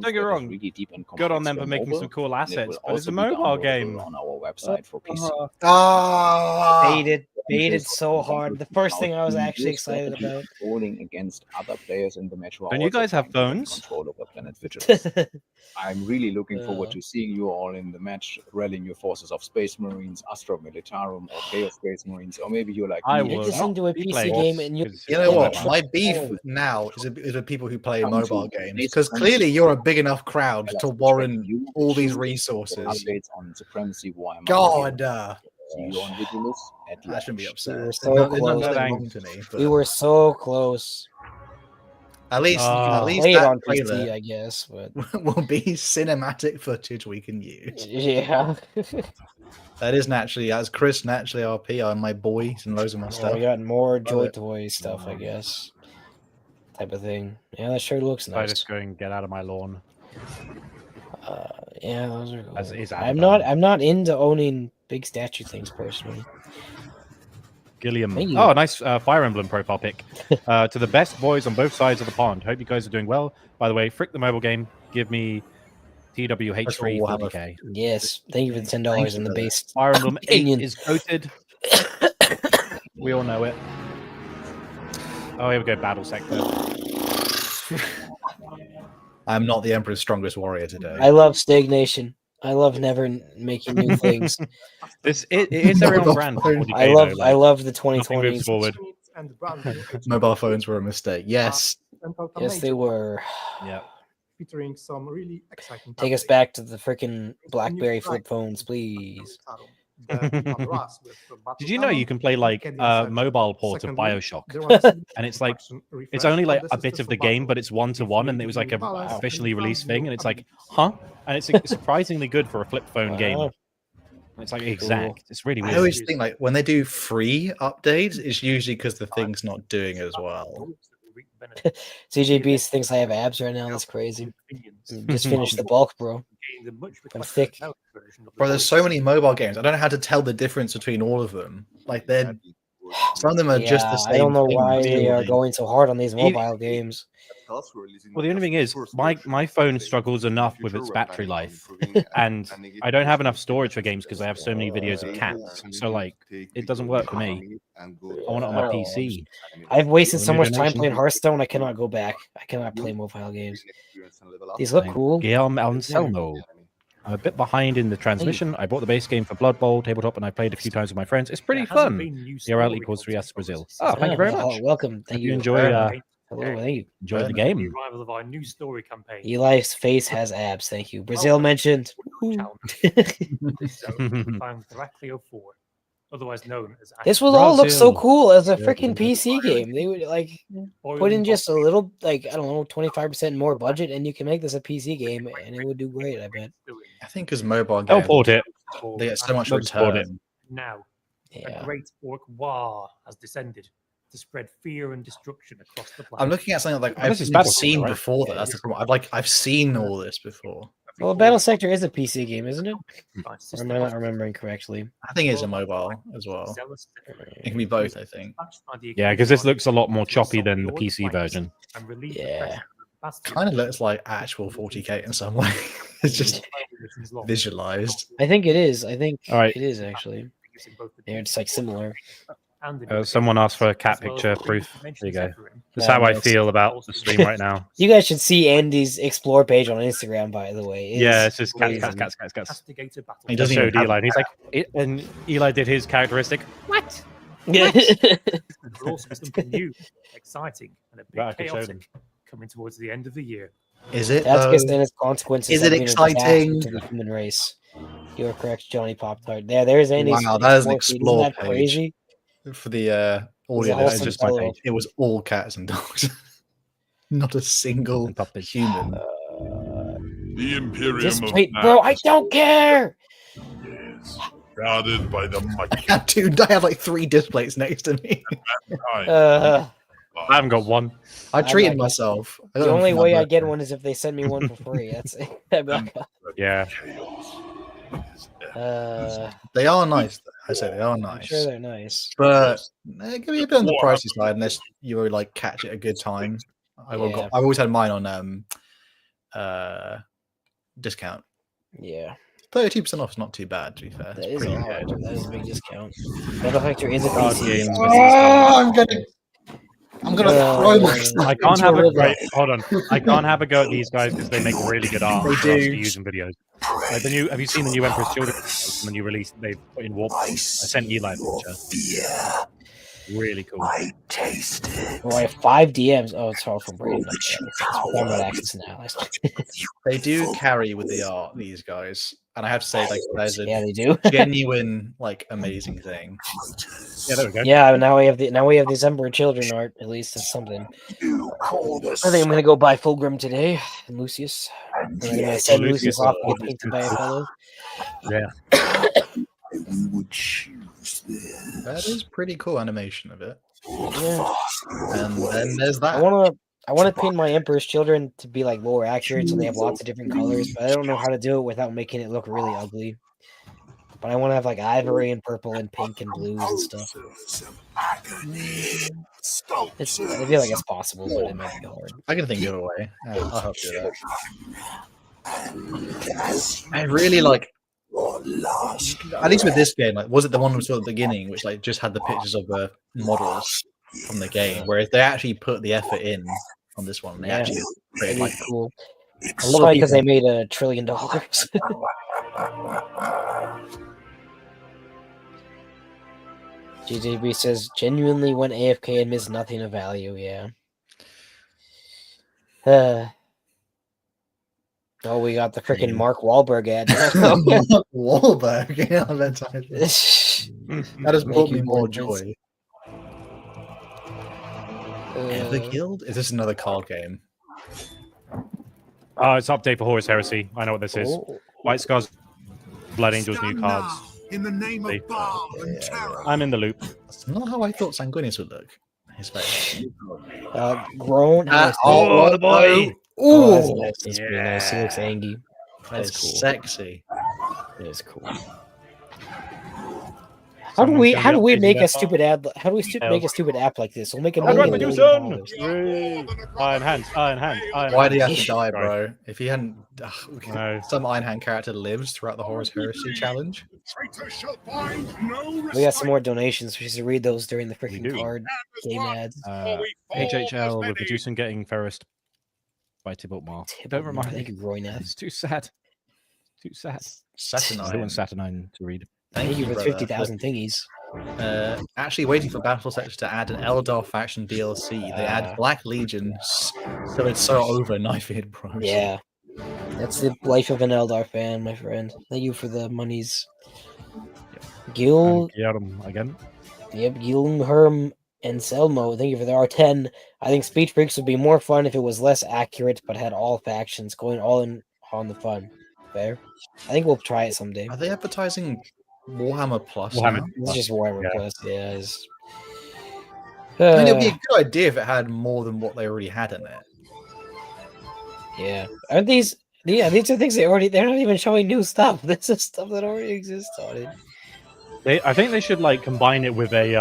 get me wrong.
Really deep and
Good on
complex
them for
for
making some
mobile,
cool
and it
assets,
will
but it's
also
a
be
mobile
downloadable
game.
on our website for PC.
Baited so hard. The first thing I was actually excited about.
Rolling against other players in the match.
Don't you guys have phones?
Control over Planet Vigilance. I'm really looking forward to seeing you all in the match, rallying your forces of Space Marines, Astra Militarum, or Chaos Space Marines, or maybe you're like
I
me,
will
Just
not
into a
be
PC
playing
game
this,
and you.
'cause
You know
it's
what?
not
My
fun.
beef now is with people who play
Come
mobile
to
games
base
because
country.
clearly you're a big enough crowd to warrant
You
all these
choose
resources.
updates on Supremacy Warhammer.
God,
See you on Vigilus at
I shouldn't be
launch.
upset.
We were
There's
so
not- there's
close.
nothing
Thanks.
wrong to me, but
We were so close.
at least
Play it
that
on PC,
trailer
I guess, but
will be cinematic footage we can use.
yeah.
That is naturally, as Chris naturally RP on my boys and loads of my
Oh,
stuff.
we got more Joy
it.
Toy stuff, I guess. Type of thing. Yeah, that sure looks
If I
nice.
just go and get out of my lawn.
Yeah, those are cool.
As is
I'm
Abaddon.
not into owning big statue things personally.
Gilliam.
Thank you.
Oh, nice Fire Emblem profile pic. To the best boys on both sides of the pond. Hope you guys are doing well. By the way, frick the mobile game. Give me TWH free
That's all
40k.
Yes, thank you for the $10
Thank you
in the
for that.
base.
Fire Emblem 8
Opinion.
is goated. We all know it. Oh, here we go. Battle sector.
I'm not the Emperor's strongest warrior today.
I love stagnation. I love never making new things.
It's their own brand. for 40K,
I
though,
love the
nothing moves
2020s.
forward.
Mobile phones were a mistake. Yes.
Yes, they were.
Yeah.
Featuring some really exciting.
Take us back to the freaking BlackBerry flip phones, please.
Did you know you can play like mobile port of Bioshock? And it's like it's only like a bit of the game, but it's 1-to-1, and it was like a officially released thing, and it's like, huh? And it's surprisingly good for a flip phone game.
Wow.
It's like exact. It's really
I
weird.
always think like when they do free updates, it's usually because the thing's not doing as well.
CJB thinks I have abs right now. That's crazy. Just finished the bulk, bro. I'm thick.
Bro, there's so many mobile games. I don't know how to tell the difference between all of them. Like they're some of them are just the same.
I don't know
thing,
why
but
they are
really.
going so hard on these mobile games.
Well, the only thing is, my phone struggles enough with its battery life, and I don't have enough storage for games because I have so many videos of cats. So like, it doesn't work for me. I want it on my PC.
I've wasted so
New
much time
generation.
playing Hearthstone. I cannot go back. I cannot play mobile games. These look cool.
Guillaume Anselmo. I'm a bit behind in the transmission. I bought the base game for Blood Bowl tabletop, and I played a few times with my friends. It's pretty fun. DRL equals 3S Brazil. Oh, thank you very much.
Welcome. Thank
Hope you
you.
enjoy.
Hello, thank you.
Enjoy the game.
Arrival of our new story campaign.
Eli's face has abs. Thank you. Brazil mentioned.
Times Draclio 4, otherwise known as.
This would all look so
Brazil.
cool as a freaking PC game. They would like put in just a little, like, I don't know, 25% more budget, and you can make this a PC game, and it would do great. I bet.
I think as mobile
Don't
games,
port it.
they get so much
Don't support it.
return.
Now,
Yeah.
a great orc war has descended to spread fear and destruction across the planet.
I'm looking at something like
This
I've
is Battlefield,
seen
right?
before that. That's the problem. I've seen all this before.
Well, Battle Sector is a PC game, isn't it?
by
Or
system
am I not
officers.
remembering correctly?
I think it's a mobile as well.
Zealous
It can be both, I think.
dispatched by the
Yeah, because this
occasional
looks a lot more
to
choppy
assault
than the
order
PC
flanks
version.
and relieve the
Yeah.
pressure of the bastion.
Kind of looks like actual 40k in some way. It's just
Missions lost.
visualized.
I think it is. I think
All right.
it is actually.
Using both the
Yeah, it's like similar.
and the
Someone asked for a cat
as well as
picture
the
proof.
dimensions
There you go.
Zephyrin.
That's
Yeah,
how I
nice.
feel about the stream right now.
You guys should see Andy's explore page on Instagram, by the way. It
Yeah,
is
it's just cats,
amazing.
cats.
Castigator battle.
He
Just
doesn't even
showed
have
Eli,
a
and he's like, and Eli did his characteristic. What?
Yeah.
But also something new, exciting, and a bit
Right, I can show
chaotic coming towards the end of the year.
Is it?
That's
though?
just and its consequences.
Is
have
it
been a disaster
exciting?
to the human race? You're correct, Johnny Pop-Tart. Yeah, there's Andy's.
Wow, that is an
explore feed. Isn't that
explore page.
crazy?
For the
He's a
audio,
wholesome
just my
fellow.
page.
it was all cats and dogs. Not a single
And puppies.
human.
The Imperium
Just
of
wait,
Man
bro. I don't care.
is guarded by the mighty
I have like 3 displays next to me.
mankind.
I haven't got one.
I
I'm
treated
not-
myself. I
The
got them
only
for my
way I get
birthday.
one is if they send me one for free. That's it.
Yeah.
They are nice. Though. I say they are
I'm
nice.
sure they're nice.
But they can be a bit on the pricey side unless you were like catch it a good time. I've always had mine on discount.
Yeah,
32% off is not too bad, to be fair.
that
It's
is a
pretty
lot.
good.
That is a big discount. Battle Factor is a
Card
PC
games.
game.
I'm gonna throw myself.
I can't
into
have a
river.
right. Hold on. I can't have a go at these guys because they make really good art
They
for us
do.
to use in videos. Like the new. Have you seen the new Emperor's Children? When you released, they put in Warp. I sent Eli a picture. Really cool.
Oh, I have 5 DMs. Oh, it's all from Brady. I'm not access now.
They do carry with the art, these guys, and I have to say, like, there's a
Yeah, they do.
genuine, like, amazing thing.
Yeah, there we go.
Yeah, now we have the Emperor Children art. At least it's something. I think I'm gonna go buy Fulgrim today and Lucius. And I'm gonna send Lucius off to get painted by a fellow.
Yeah.
We would choose this.
That is pretty cool animation of it.
Yeah.
And then there's that.
I wanna paint my Emperor's Children to be like more accurate, so they have lots of different colors. But I don't know how to do it without making it look really ugly. But I want to have like ivory and purple and pink and blues and stuff. I feel like it's possible, but it might be hard.
I can think of a way. I'll help you with that. I really like, at least with this game, like, was it the one we saw at the beginning, which like just had the pictures of the models from the game, whereas they actually put the effort in on this one. They actually created like
cool.
a lot of
because
people.
they made $1 trillion. GJB says genuinely went AFK and missed nothing of value. Yeah. Oh, we got the freaking Mark Wahlberg ad.
Wahlberg, yeah, that has brought me more joy. The Guild? Is this another card game?
Oh, it's update for Horus Heresy. I know what this is.
Oh.
White Scars, Blood Angels, new cards.
In the name
See?
of Baal and terror.
I'm in the loop.
That's not how I thought Sanguinius would look. His face.
Grown.
Oh, the boy!
Oh, that's
Ooh,
nice. That's pretty nice. He looks angry. That's
that's
cool.
sexy.
That is cool. How do we make a stupid ad? How do we make a stupid app like this? We'll make a
Edward
million
Medusan! Iron Hand, Iron Hand, Iron
Why
Hand.
do you have to die, bro? If he hadn't,
No.
some Iron Hand character lives throughout the Horus Heresy challenge.
Traitor shall find no
We got some more donations. We should read those during the freaking
do.
card game ads.
HHL with Medusan getting Ferrist by Tybalt Mar. Don't remind
Thank
me.
you, Roynath.
It's too sad. Too sad.
Saturnine.
Still want Saturnine to read.
Thank you for
brother.
50,000 thingies.
Actually waiting for Battle Sector to add an Eldar faction DLC. They add Black Legion, so it's so over Knifehead Bros.
Yeah. That's the life of an Eldar fan, my friend. Thank you for the monies. Gil,
Guillermo again.
yep, Gilherm and Selmo, thank you for the R10. I think Speech Freaks would be more fun if it was less accurate, but had all factions going all in on the fun. Fair. I think we'll try it someday.
Are they advertising Warhammer Plus?
Warhammer.
now?
It's just Warhammer
Yeah.
Plus, yeah. It's...
I mean, it'd be a good idea if it had more than what they already had in it.
Yeah. Aren't these Yeah, these are things they're not even showing new stuff. This is stuff that already exists on it.
I think they should like combine it with a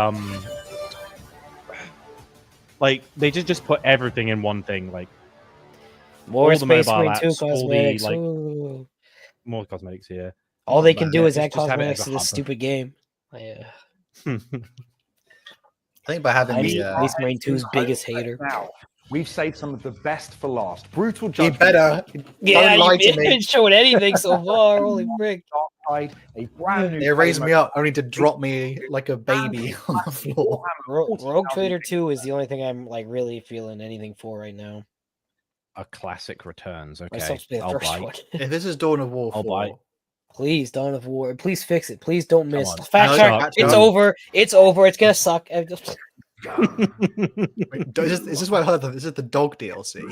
like they just put everything in one thing, like
more
all the
Space
mobile
Marine 2
apps, all the
cosmetics.
like
Ooh.
more cosmetics here.
All they can do
Yeah,
is add
just have it as
cosmetics
a
to this
hub.
stupid game.
I think by having
I'm
the
Space Marine 2's biggest hater.
Now, we've saved some of the best for last. Brutal
you
Judgment.
better
Yeah,
don't lie
you
to me.
haven't shown anything so far. Holy frick!
Dark Side, a brand new.
They raised
game
me up only to drop me like a baby on the floor.
Rogue Trader 2 is the only thing I'm like really feeling anything for right now.
A classic returns. Okay,
Myself to be the
I'll
first
bite.
one.
If this is Dawn of War
I'll
4,
bite.
Please, Dawn of War. Please fix it. Please don't miss.
on.
Fat
No,
Shark.
catch
It's
up.
over. It's over. It's gonna suck.
wait, is this what I heard? This is the dog DLC.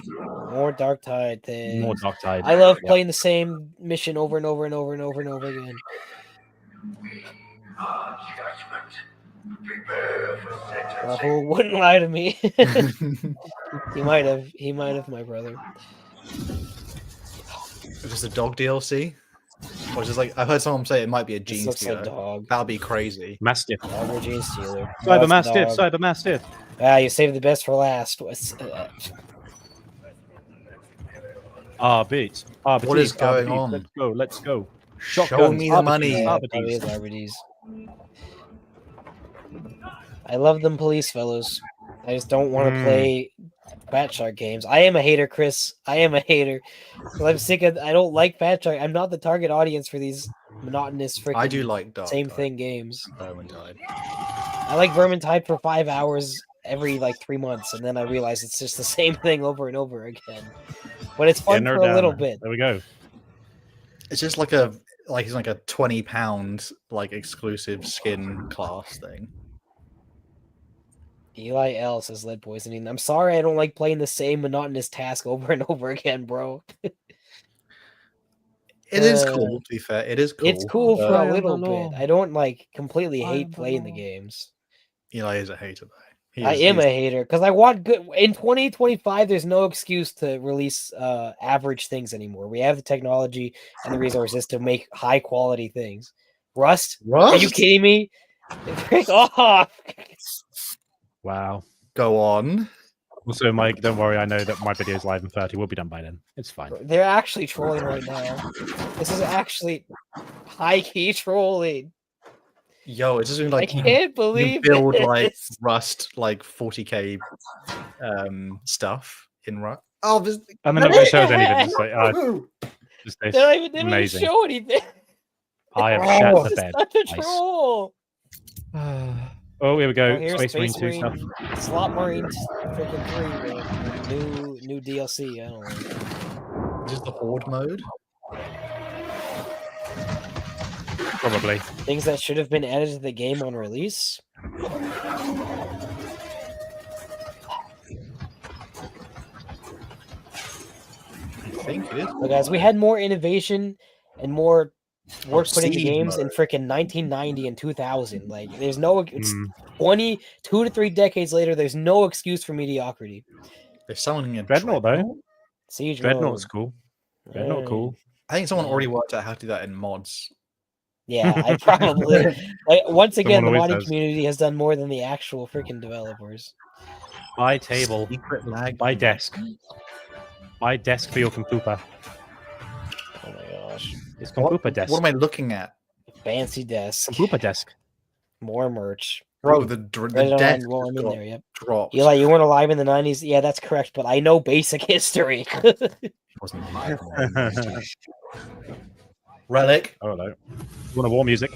More Dark Tide things.
More Dark Tide.
I love
Yep.
playing the same mission over and over and over and over and over again. Rahul wouldn't lie to me. He might have. He might have, my brother.
Is this a dog DLC? Or is this like I heard someone say it might be a
This
gene
looks
stealer?
like dog.
That'd be crazy.
Mastiff.
Dog or Gene Stealer.
Cyber Mastiff. Cyber Mastiff.
Ah, you saved the best for last.
Beats.
What is going on?
Let's go. Let's go.
Show
Shotguns,
me the money.
Yeah, probably is RBDs. I love them police fellows. I just don't want to play Bat Shark games. I am a hater, Chris. I am a hater. I'm sick of. I don't like Bat Shark. I'm not the target audience for these monotonous freaking.
I do like Dark
same
Tide.
thing games.
Vermintide.
I like Vermintide for 5 hours every like 3 months, and then I realize it's just the same thing over and over again. But it's fun for a little bit.
There we go.
It's just like a it's like a £20 like exclusive skin class thing.
Eli L says lead poisoning. I'm sorry I don't like playing the same monotonous task over and over again, bro.
It is cool, to be fair. It is cool.
It's cool for
I
a
am
little
the
bit.
law.
I don't like completely
I
hate
am the
playing the
law.
games.
Eli is a hater, though.
I am a hater because I want good. In 2025, there's no excuse to release average things anymore. We have the technology and the resources to make high quality things. Rust? Are you kidding me? Frick off!
Wow.
Go on.
Also, Mike, don't worry. I know that my video is live in 30. We'll be done by then. It's fine.
They're actually trolling right now. This is actually high key trolling.
Yo, it's just like
I can't believe
you build
this.
like Rust like 40k stuff in Rust. Oh, this...
And then it shows anything. Just like, just
They
this.
don't even
Amazing.
show anything.
I have
Oh,
shat the
this is
bed.
such a
Nice.
troll.
Oh, here we go.
Oh, here's
Space Marine 2 stuff.
Slot Marines freaking 3, new DLC. I don't know.
Is this the Horde mode?
Probably.
Things that should have been added to the game on release.
I think it is.
But guys, we had more innovation and more work put into
Siege
games in
mode.
freaking 1990 and 2000. Like, there's no, it's
Mm.
2 to 3 decades later. There's no excuse for mediocrity.
There's someone in
Dreadnought, though.
Siege
Dreadnought's
mode.
cool. Dreadnought, cool.
I think someone already worked out how to do that in mods.
Yeah, I probably like once again the
Someone always
modding
does.
community has done more than the actual freaking developers.
Buy table.
Secret lag.
Buy desk. Buy desk for your computer.
Oh my gosh.
It's computer desk.
What am I looking at?
Fancy desk.
Computer desk.
More merch.
Bro, the
Right on,
desk
well, I'm
just
in
got
there, yep.
dropped.
Eli, you weren't alive in the 90s? Yeah, that's correct, but I know basic history.
Wasn't alive in the 90s. Relic.
Oh, hello. You want war music?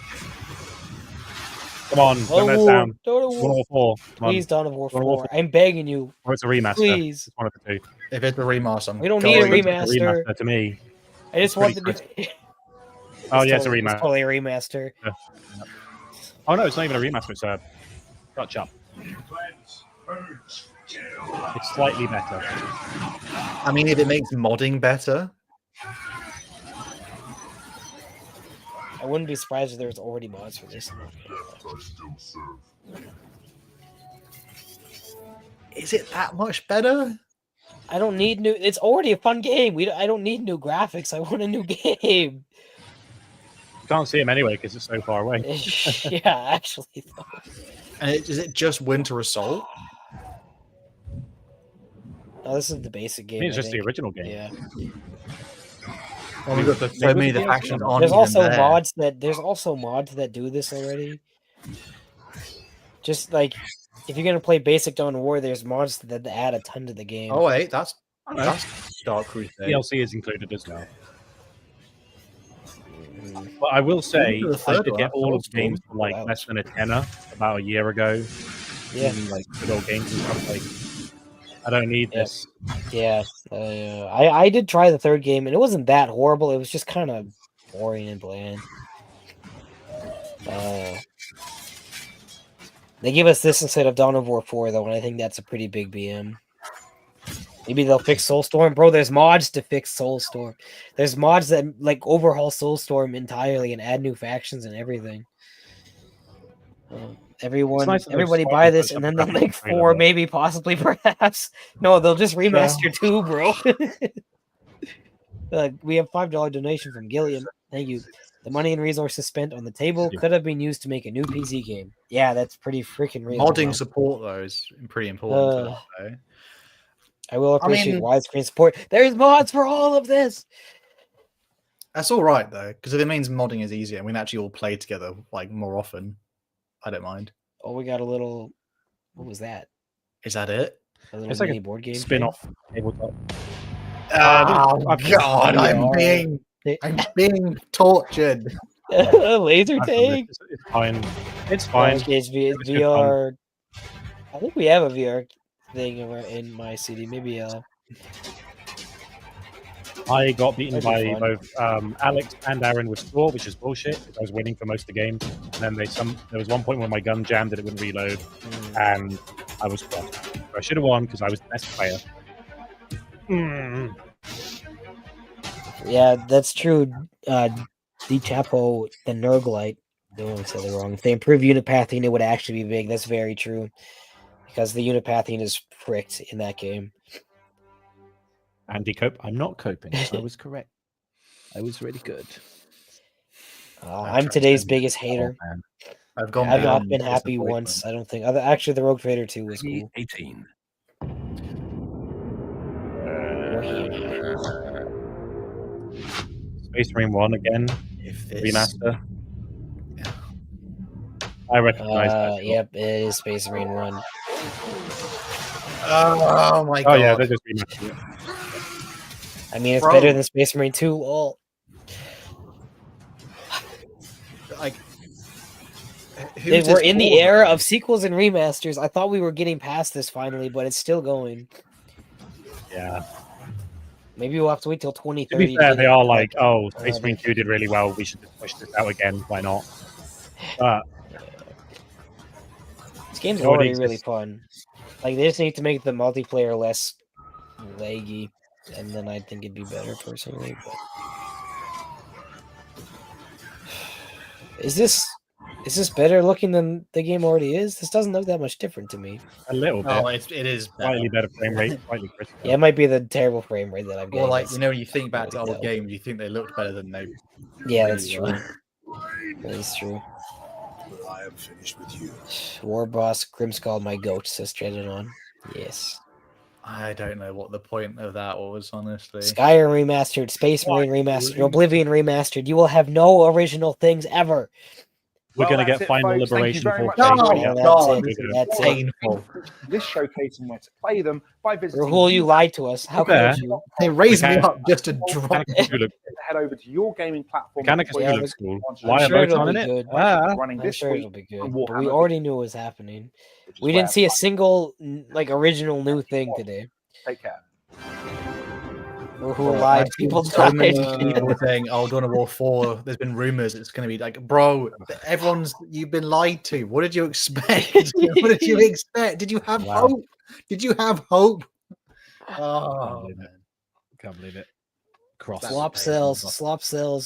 Come on, don't let us down.
Dawn of
Dawn
War.
of War 4. Come on.
Please, Dawn of War
Dawn of War
4. I'm begging you.
Or it's a remaster.
Please.
It's one of the two.
If it's a remaster, I'm
We don't need a
going-
remaster.
To me.
I just want the
pretty Oh, yeah, it's a remaster.
totally a remaster.
Yeah. Oh, no, it's not even a remaster. It's a touch up. It's slightly better.
I mean, if it makes modding better,
I wouldn't be surprised if there was already mods for this.
is it that much better?
I don't need new. It's already a fun game. I don't need new graphics. I want a new game.
You can't see him anyway because it's so far away.
Yeah, actually. Though.
And is it just Winter Assault?
Oh, this is the basic game.
It's just the original game.
Yeah.
Oh, we've got so many the factions on.
There's also mods that do this already. Just like if you're gonna play basic Dawn War, there's mods that add a ton to the game.
Oh wait, that's Dark Crusade.
DLC is included as well. But I will say, I did get all of the games for like less than a tenner about a year ago.
Yeah,
like good old games and stuff. Like, I don't need this.
Yeah, I did try the third game, and it wasn't that horrible. It was just kind of boring and bland. They give us this instead of Dawn of War 4, though, and I think that's a pretty big BM. Maybe they'll fix Soulstorm. Bro, there's mods to fix Soulstorm. There's mods that like overhaul Soulstorm entirely and add new factions and everything. Everybody buy this, and then they'll make 4, maybe, possibly, perhaps. No, they'll just remaster 2, bro. We have $5 donation from Gilliam. Thank you. The money and resources spent on the table could have been used to make a new PC game. Yeah, that's pretty freaking real.
Modding support, though, is pretty important.
I will appreciate widescreen support. There's mods for all of this.
That's all right, though, because if it means modding is easier and we can actually all play together like more often, I don't mind.
Oh, we got a little. What was that?
Is that it?
A little mini board game
spin-off tabletop.
Oh God! I'm being tortured.
Laser tag.
It's fine. It's fine.
It's VR. I think we have a VR thing in my CD. Maybe
I got beaten by both Alex and Aaron with score, which is bullshit. I was winning for most of the game, and then there was one point where my gun jammed and it wouldn't reload, and I was fucked. I should have won because I was the best player.
Yeah, that's true. The Chapo, the Nurglite. No one said it wrong. If they improve unit pathing, it would actually be big. That's very true. Because the unit pathing is fricked in that game.
Andy Cope, I'm not coping. I was correct. I was really good.
I'm today's biggest hater.
I've
not been happy once. I don't think. Actually, the Rogue Trader 2 was cool.
18.
Space Marine 1 again. Remaster.
Yeah.
I recognize that.
Yep, it is Space Marine 1.
Oh my God.
Oh yeah, they're just remastering it.
I mean, it's better than Space Marine 2. Lol.
Like,
we're in the era of sequels and remasters. I thought we were getting past this finally, but it's still going.
Yeah.
Maybe we'll have to wait till 2030.
To be fair, they are like, oh, Space Marine 2 did really well. We should just push this out again. Why not? But
this game's already really fun. Like, they just need to make the multiplayer less laggy, and then I think it'd be better personally. But is this better looking than the game already is? This doesn't look that much different to me.
A little bit.
Oh, it is
slightly better frame rate, slightly crisper.
Yeah, it might be the terrible frame rate that I'm getting.
Well, like, you know, when you think back to old games, you think they looked better than they.
Yeah, that's true. That is true.
I am finished with you.
War Boss Grimskull, my goat, says Treadon. Yes.
I don't know what the point of that was, honestly.
Skyrim remastered, Space Marine remastered, Oblivion remastered. You will have no original things ever.
We're going to get Final Liberation for
That's
painful.
This showcase and where to play them by visiting.
Rahul, you lied to us. How could you?
They raised me up just to drop.
Head over to your gaming platform.
Mechanicus School. Why are both on it?
Running this
sure
week.
It'll be good. But we already knew what was happening. We didn't see a single like original new thing today.
Take care.
Who lied? People
so many
died.
people were saying, "Oh, Dawn of War 4." There's been rumors it's going to be like, bro. You've been lied to. What did you expect? What did you expect? Did you have hope? Did you have hope? Oh,
can't believe it.
Slop sells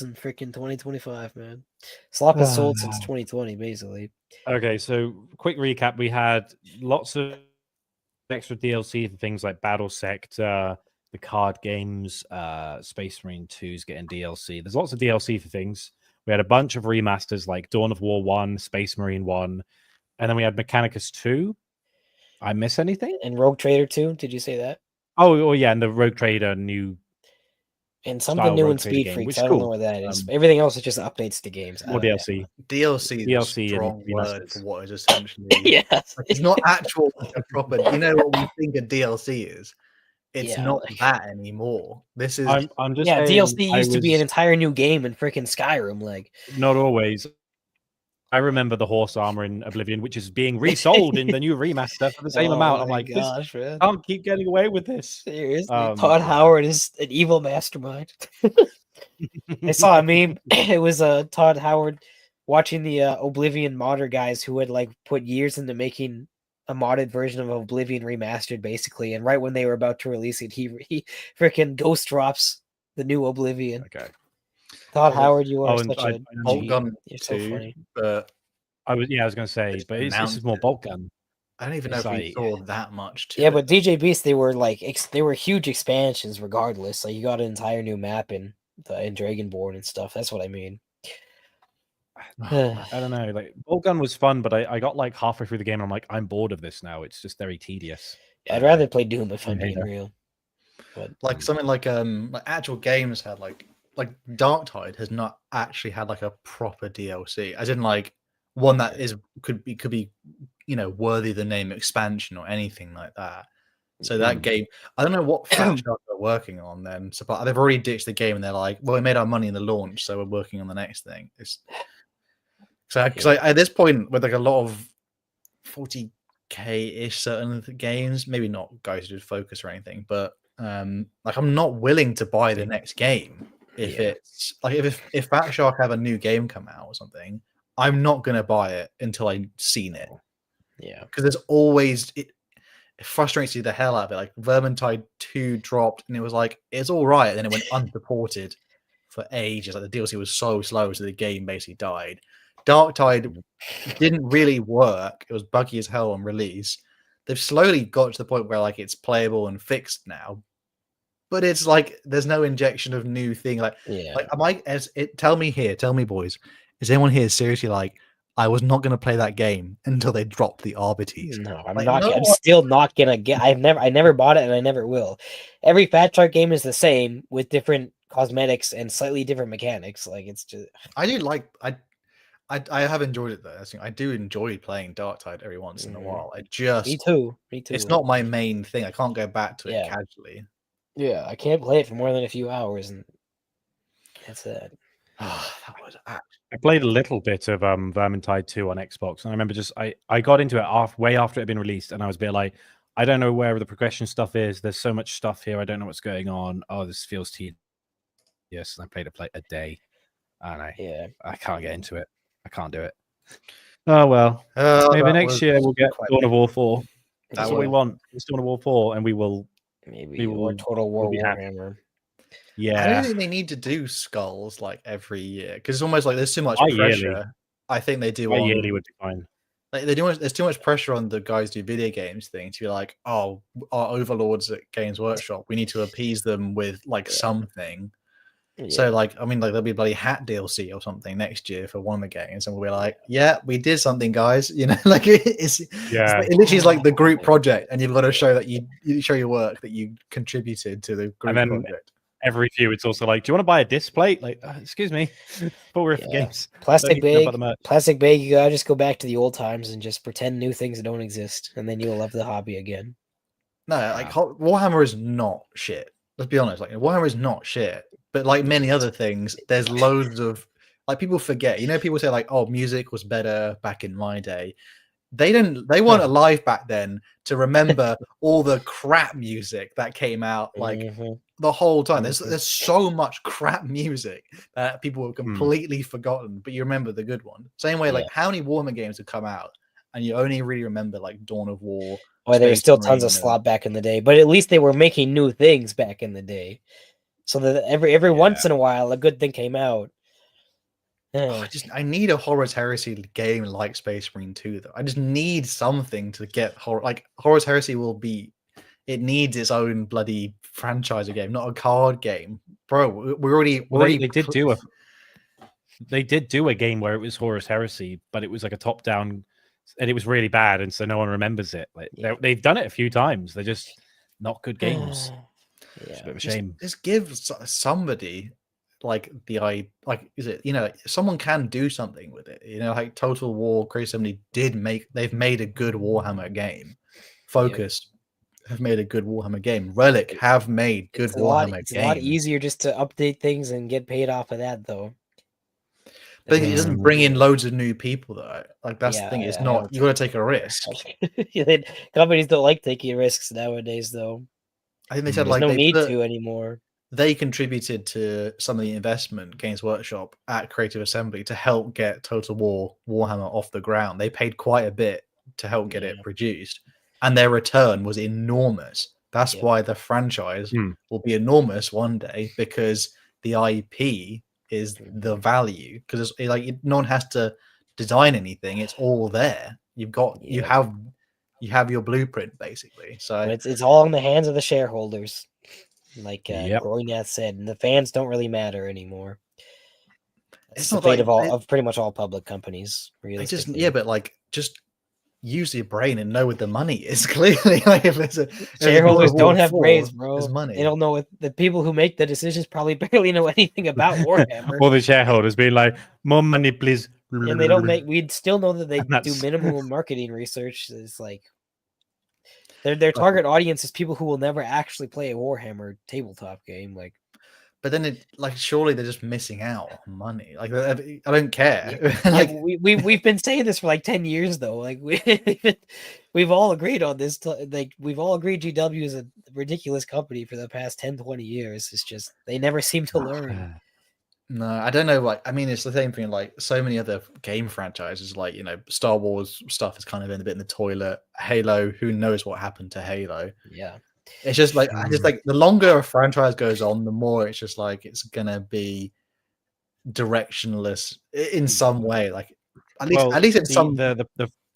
in freaking 2025, man. Slop has sold since 2020, basically.
Okay, so quick recap: we had lots of extra DLC for things like Battle Sector, the card games, Space Marine 2's getting DLC. There's lots of DLC for things. We had a bunch of remasters like Dawn of War 1, Space Marine 1, and then we had Mechanicus 2. I miss anything?
And Rogue Trader 2, did you say that?
Oh yeah, and the Rogue Trader new.
And something new in Speed Freaks. I don't know what that is. Everything else is just updates to games.
More DLC.
DLC is a strong word for what is essentially.
Yes.
Like, it's not actual proper. You know what we think a DLC is? It's not that anymore. This is.
I'm just
saying, DLC used to be an entire new game in freaking Skyrim. Like,
not always. I remember the horse armor in Oblivion, which is being resold in the new remaster for the same amount. I'm like,
gosh, man.
I can't keep getting away with this.
Seriously, Todd Howard is an evil mastermind. I saw a meme. It was Todd Howard watching the Oblivion modder guys who had like put years into making a modded version of Oblivion remastered, basically. And right when they were about to release it, he freaking ghost drops the new Oblivion.
Okay.
Todd Howard, you are such a
bolt gun
You're so funny.
But
I was going to say, but this is more bolt gun.
I don't even know if we saw that much.
But DJ Beast, they were like they were huge expansions, regardless. Like you got an entire new map in Dragonborn and stuff. That's what I mean.
I don't know. Like bolt gun was fun, but I got like halfway through the game. And I'm like, I'm bored of this now. It's just very tedious.
Yeah, I'd rather play Doom if I'm being real.
But like something like actual games had like Darktide has not actually had like a proper DLC, as in like one that could be worthy of the name expansion or anything like that. So that game, I don't know what Fat Shark are working on then. So they've already ditched the game and they're like, well, we made our money in the launch, so we're working on the next thing. Because at this point, with like a lot of 40k-ish certain games, maybe not guys who did Focus or anything, but like I'm not willing to buy the next game. If it's like if Fat Shark have a new game come out or something, I'm not gonna buy it until I've seen it.
Yeah,
because there's always it frustrates you the hell out of it. Like Vermintide 2 dropped and it was like it's all right, and then it went unsupported for ages. Like the DLC was so slow, so the game basically died. Darktide didn't really work. It was buggy as hell on release. They've slowly got to the point where like it's playable and fixed now. But it's like there's no injection of new thing. Like tell me, boys, is anyone here seriously like I was not going to play that game until they dropped the Arbites?
No, I'm not. I'm still not gonna get. I never bought it, and I never will. Every Fat Shark game is the same with different cosmetics and slightly different mechanics. Like it's just.
I do like I have enjoyed it though. I do enjoy playing Darktide every once in a while.
Me too.
It's not my main thing. I can't go back to it casually.
Yeah, I can't play it for more than a few hours, and that's it.
I played a little bit of Vermintide 2 on Xbox, and I remember I got into it way after it had been released, and I was a bit like, I don't know where the progression stuff is. There's so much stuff here. I don't know what's going on. Oh, this feels tedious. Yes, and I played it a day, and I can't get into it. I can't do it. Oh well. Maybe next year we'll get Dawn of War 4. That's what we want. It's Dawn of War 4, and we will.
Maybe or Total War Warhammer.
Yeah, I don't think they need to do Skulls like every year because it's almost like there's too much pressure.
Yearly.
I think they do.
Yearly would be fine.
Like there's too much pressure on the guys who do video games thing to be like, oh, our overlords at Games Workshop, we need to appease them with like something. Yeah. So like, I mean, like there'll be a bloody hat DLC or something next year for one of the games, and we'll be like, yeah, we did something, guys. You know, like it literally is like the group project, and you've got to show that you show your work that you contributed to the group project.
Every few, it's also like, do you want to buy a disc plate? Like, excuse me, but we're for games.
Plastic bag. You gotta just go back to the old times and just pretend new things don't exist, and then you'll love the hobby again.
No, like Warhammer is not shit. Let's be honest. Like Warhammer is not shit. But like many other things, there's loads of like people forget. You know, people say like, "Oh, music was better back in my day." They weren't alive back then to remember all the crap music that came out like the whole time. There's so much crap music that people have completely forgotten, but you remember the good one. Same way, like how many Warhammer games have come out and you only really remember like Dawn of War.
Oh, there were still tons of slop back in the day, but at least they were making new things back in the day. So that every once in a while, a good thing came out.
I need a Horus Heresy game like Space Marine 2 though. I just need something to get like Horus Heresy will be. It needs its own bloody franchise game, not a card game, bro.
They did do a game where it was Horus Heresy, but it was like a top down, and it was really bad, and so no one remembers it. Like they've done it a few times. They're just not good games. It's a bit of a shame.
Just give somebody like is it, someone can do something with it, like Total War Creative Assembly they've made a good Warhammer game. Focused have made a good Warhammer game. Relic have made good Warhammer games.
It's a lot easier just to update things and get paid off of that though.
But it doesn't bring in loads of new people though. Like that's the thing. It's not, you got to take a risk.
Companies don't like taking risks nowadays though.
I think they said
there's no need to anymore.
They contributed to some of the investment, Games Workshop at Creative Assembly, to help get Total War Warhammer off the ground. They paid quite a bit to help get it produced, and their return was enormous. That's why the franchise will be enormous one day, because the IP is the value. Because it's like no one has to design anything; it's all there. You have your blueprint basically. So
it's all in the hands of the shareholders. Like Groynath said, and the fans don't really matter anymore. It's the fate of pretty much all public companies.
But just use your brain and know what the money is. Clearly, like if
shareholders don't have brains, bro.
Money.
They don't know what the people who make the decisions probably barely know anything about Warhammer.
Or the shareholders being like, "More money, please."
And they don't make. We'd still know that they do minimal marketing research. It's like. Their target audience is people who will never actually play a Warhammer tabletop game. Like,
but then surely they're just missing out on money. Like, I don't care.
We've been saying this for like 10 years though. Like we've all agreed on this. Like we've all agreed GW is a ridiculous company for the past 10, 20 years. It's just they never seem to learn.
No, I don't know. It's the same thing. Like so many other game franchises, like Star Wars stuff has kind of been a bit in the toilet. Halo, who knows what happened to Halo?
Yeah,
it's just like the longer a franchise goes on, the more it's just like it's gonna be directionless in some way. Like at least in some.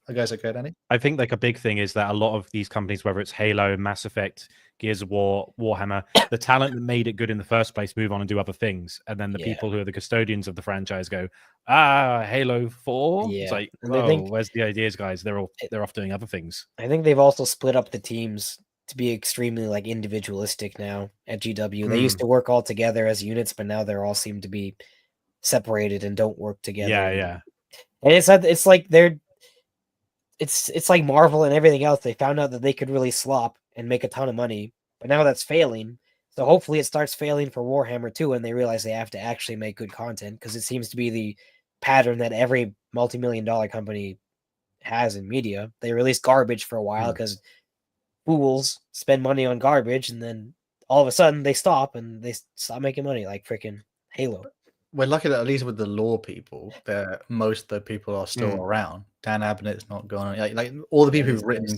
I guess okay, Danny.
I think like a big thing is that a lot of these companies, whether it's Halo, Mass Effect, Gears of War, Warhammer, the talent that made it good in the first place move on and do other things, and then the people who are the custodians of the franchise go, Halo 4. It's like, where's the ideas, guys? They're off doing other things.
I think they've also split up the teams to be extremely like individualistic now at GW. They used to work all together as units, but now they're all seem to be separated and don't work together.
Yeah.
And it's like it's like Marvel and everything else. They found out that they could really slop and make a ton of money, but now that's failing. So hopefully it starts failing for Warhammer too, and they realize they have to actually make good content, because it seems to be the pattern that every multi-million-dollar company has in media. They release garbage for a while because fools spend money on garbage, and then all of a sudden they stop and they stop making money, like freaking Halo.
We're lucky that at least with the lore people, most of the people are still around. Dan Abnett's not gone. Like all the people who've written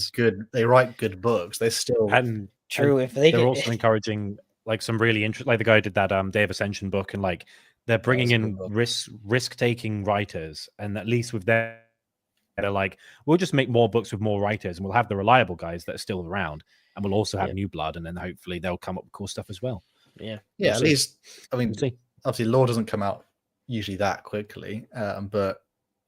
they write good books. They're still
true.
If they're also encouraging like some really interesting, like the guy who did that Day of Ascension book, and like they're bringing in risk taking writers, and at least with their, they're like, we'll just make more books with more writers, and we'll have the reliable guys that are still around, and we'll also have new blood, and then hopefully they'll come up with cool stuff as well.
At least obviously lore doesn't come out usually that quickly, but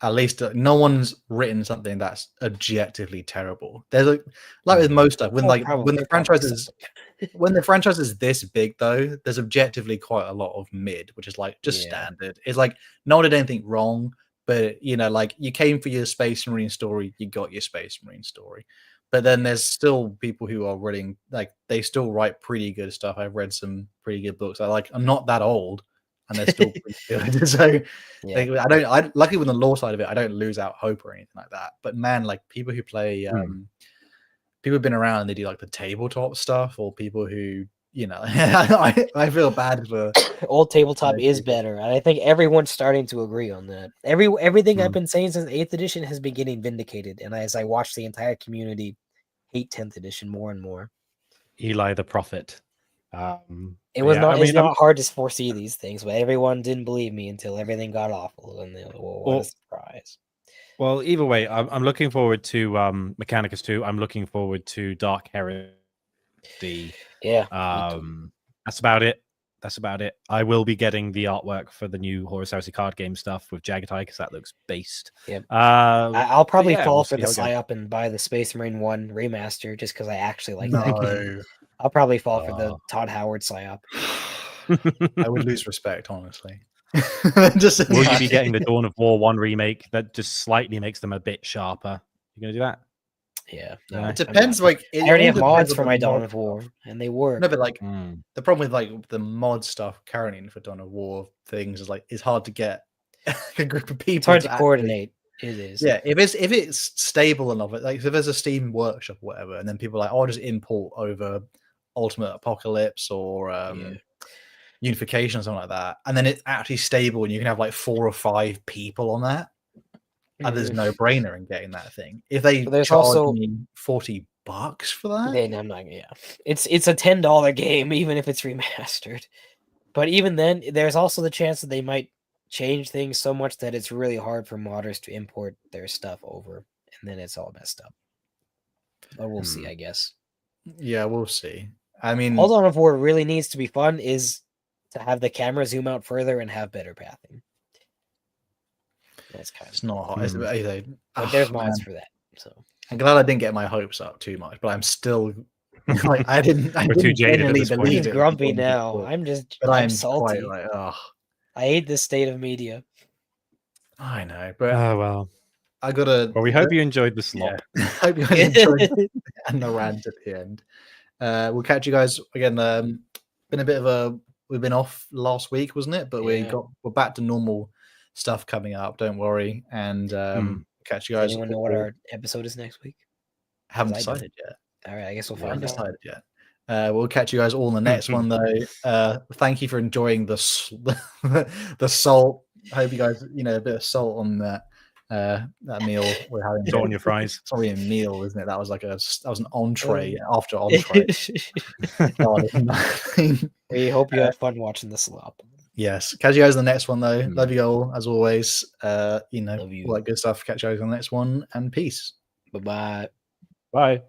at least no one's written something that's objectively terrible. There's like with most stuff, when the franchise is this big though, there's objectively quite a lot of mid, which is like just standard. It's like no one did anything wrong, but like you came for your Space Marine story, you got your Space Marine story. But then there's still people who are writing, like they still write pretty good stuff. I've read some pretty good books. I'm not that old, and they're still pretty good. So luckily with the lore side of it, I don't lose out hope or anything like that. But man, like people who play, people who've been around and they do like the tabletop stuff, or people who, I feel bad for
old tabletop is better. And I think everyone's starting to agree on that. Everything I've been saying since 8th edition has been getting vindicated. And as I watch the entire community hate 10th edition more and more.
Eli the Prophet.
It was
yeah,
not.
I mean,
it's not hard to foresee these things, but everyone didn't believe me until everything got awful, and what a surprise!
Well, either way, I'm looking forward to Mechanicus 2. I'm looking forward to Dark Heresy.
Yeah.
That's about it. That's about it. I will be getting the artwork for the new Horus Heresy card game stuff with Jagatai because that looks based.
Yep.
I'll
I'll probably fall for the PSY-Up and buy the Space Marine 1 remaster just because I actually like that game. I'll probably fall for the Todd Howard PSY-Up.
I would lose respect, honestly.
Will you be getting the Dawn of War 1 remake that just slightly makes them a bit sharper? You gonna do that?
Yeah,
no, it depends. Like,
I already have mods for my Dawn of War, and they work.
No, but like the problem with like the mod stuff currently for Dawn of War things is like it's hard to get a group of people.
It's hard to coordinate. It is.
Yeah, if it's stable enough, like if there's a Steam Workshop or whatever, and then people are like, oh, I'll just import over Ultimate Apocalypse or Unification or something like that, and then it's actually stable, and you can have like 4 or 5 people on that. And there's no brainer in getting that thing. If they charge me $40 for that,
then I'm not. Yeah, it's a $10 game, even if it's remastered. But even then, there's also the chance that they might change things so much that it's really hard for modders to import their stuff over, and then it's all messed up. But we'll see, I guess.
Yeah, we'll see. I mean,
all Dawn of War really needs to be fun is to have the camera zoom out further and have better pathing. That's kind of
it's not hard.
But there's mods for that. So
I'm glad I didn't get my hopes up too much, but I'm still like I didn't
too jaded at this point.
He's grumpy now. I'm salty.
Quite like, ugh.
I hate this state of media.
I know, but
well,
I gotta.
Well, we hope you enjoyed the slop.
Yeah. Hope you enjoyed and the rant at the end. We'll catch you guys again. Been a bit of we've been off last week, wasn't it? But we're back to normal stuff coming up. Don't worry, and catch you guys.
Does anyone know what our episode is next week?
Haven't decided yet.
All right, I guess we'll find out.
Decided yet. We'll catch you guys all in the next one, though. Thank you for enjoying the salt. I hope you guys, a bit of salt on that meal we're having.
Salt on your fries.
It's not really a meal, isn't it? That was an entree after entree.
We hope you had fun watching the slop.
Yes. Catch you guys in the next one, though. Love you all, as always.
Love you.
All that good stuff. Catch you guys in the next one, and peace.
Bye-bye.
Bye.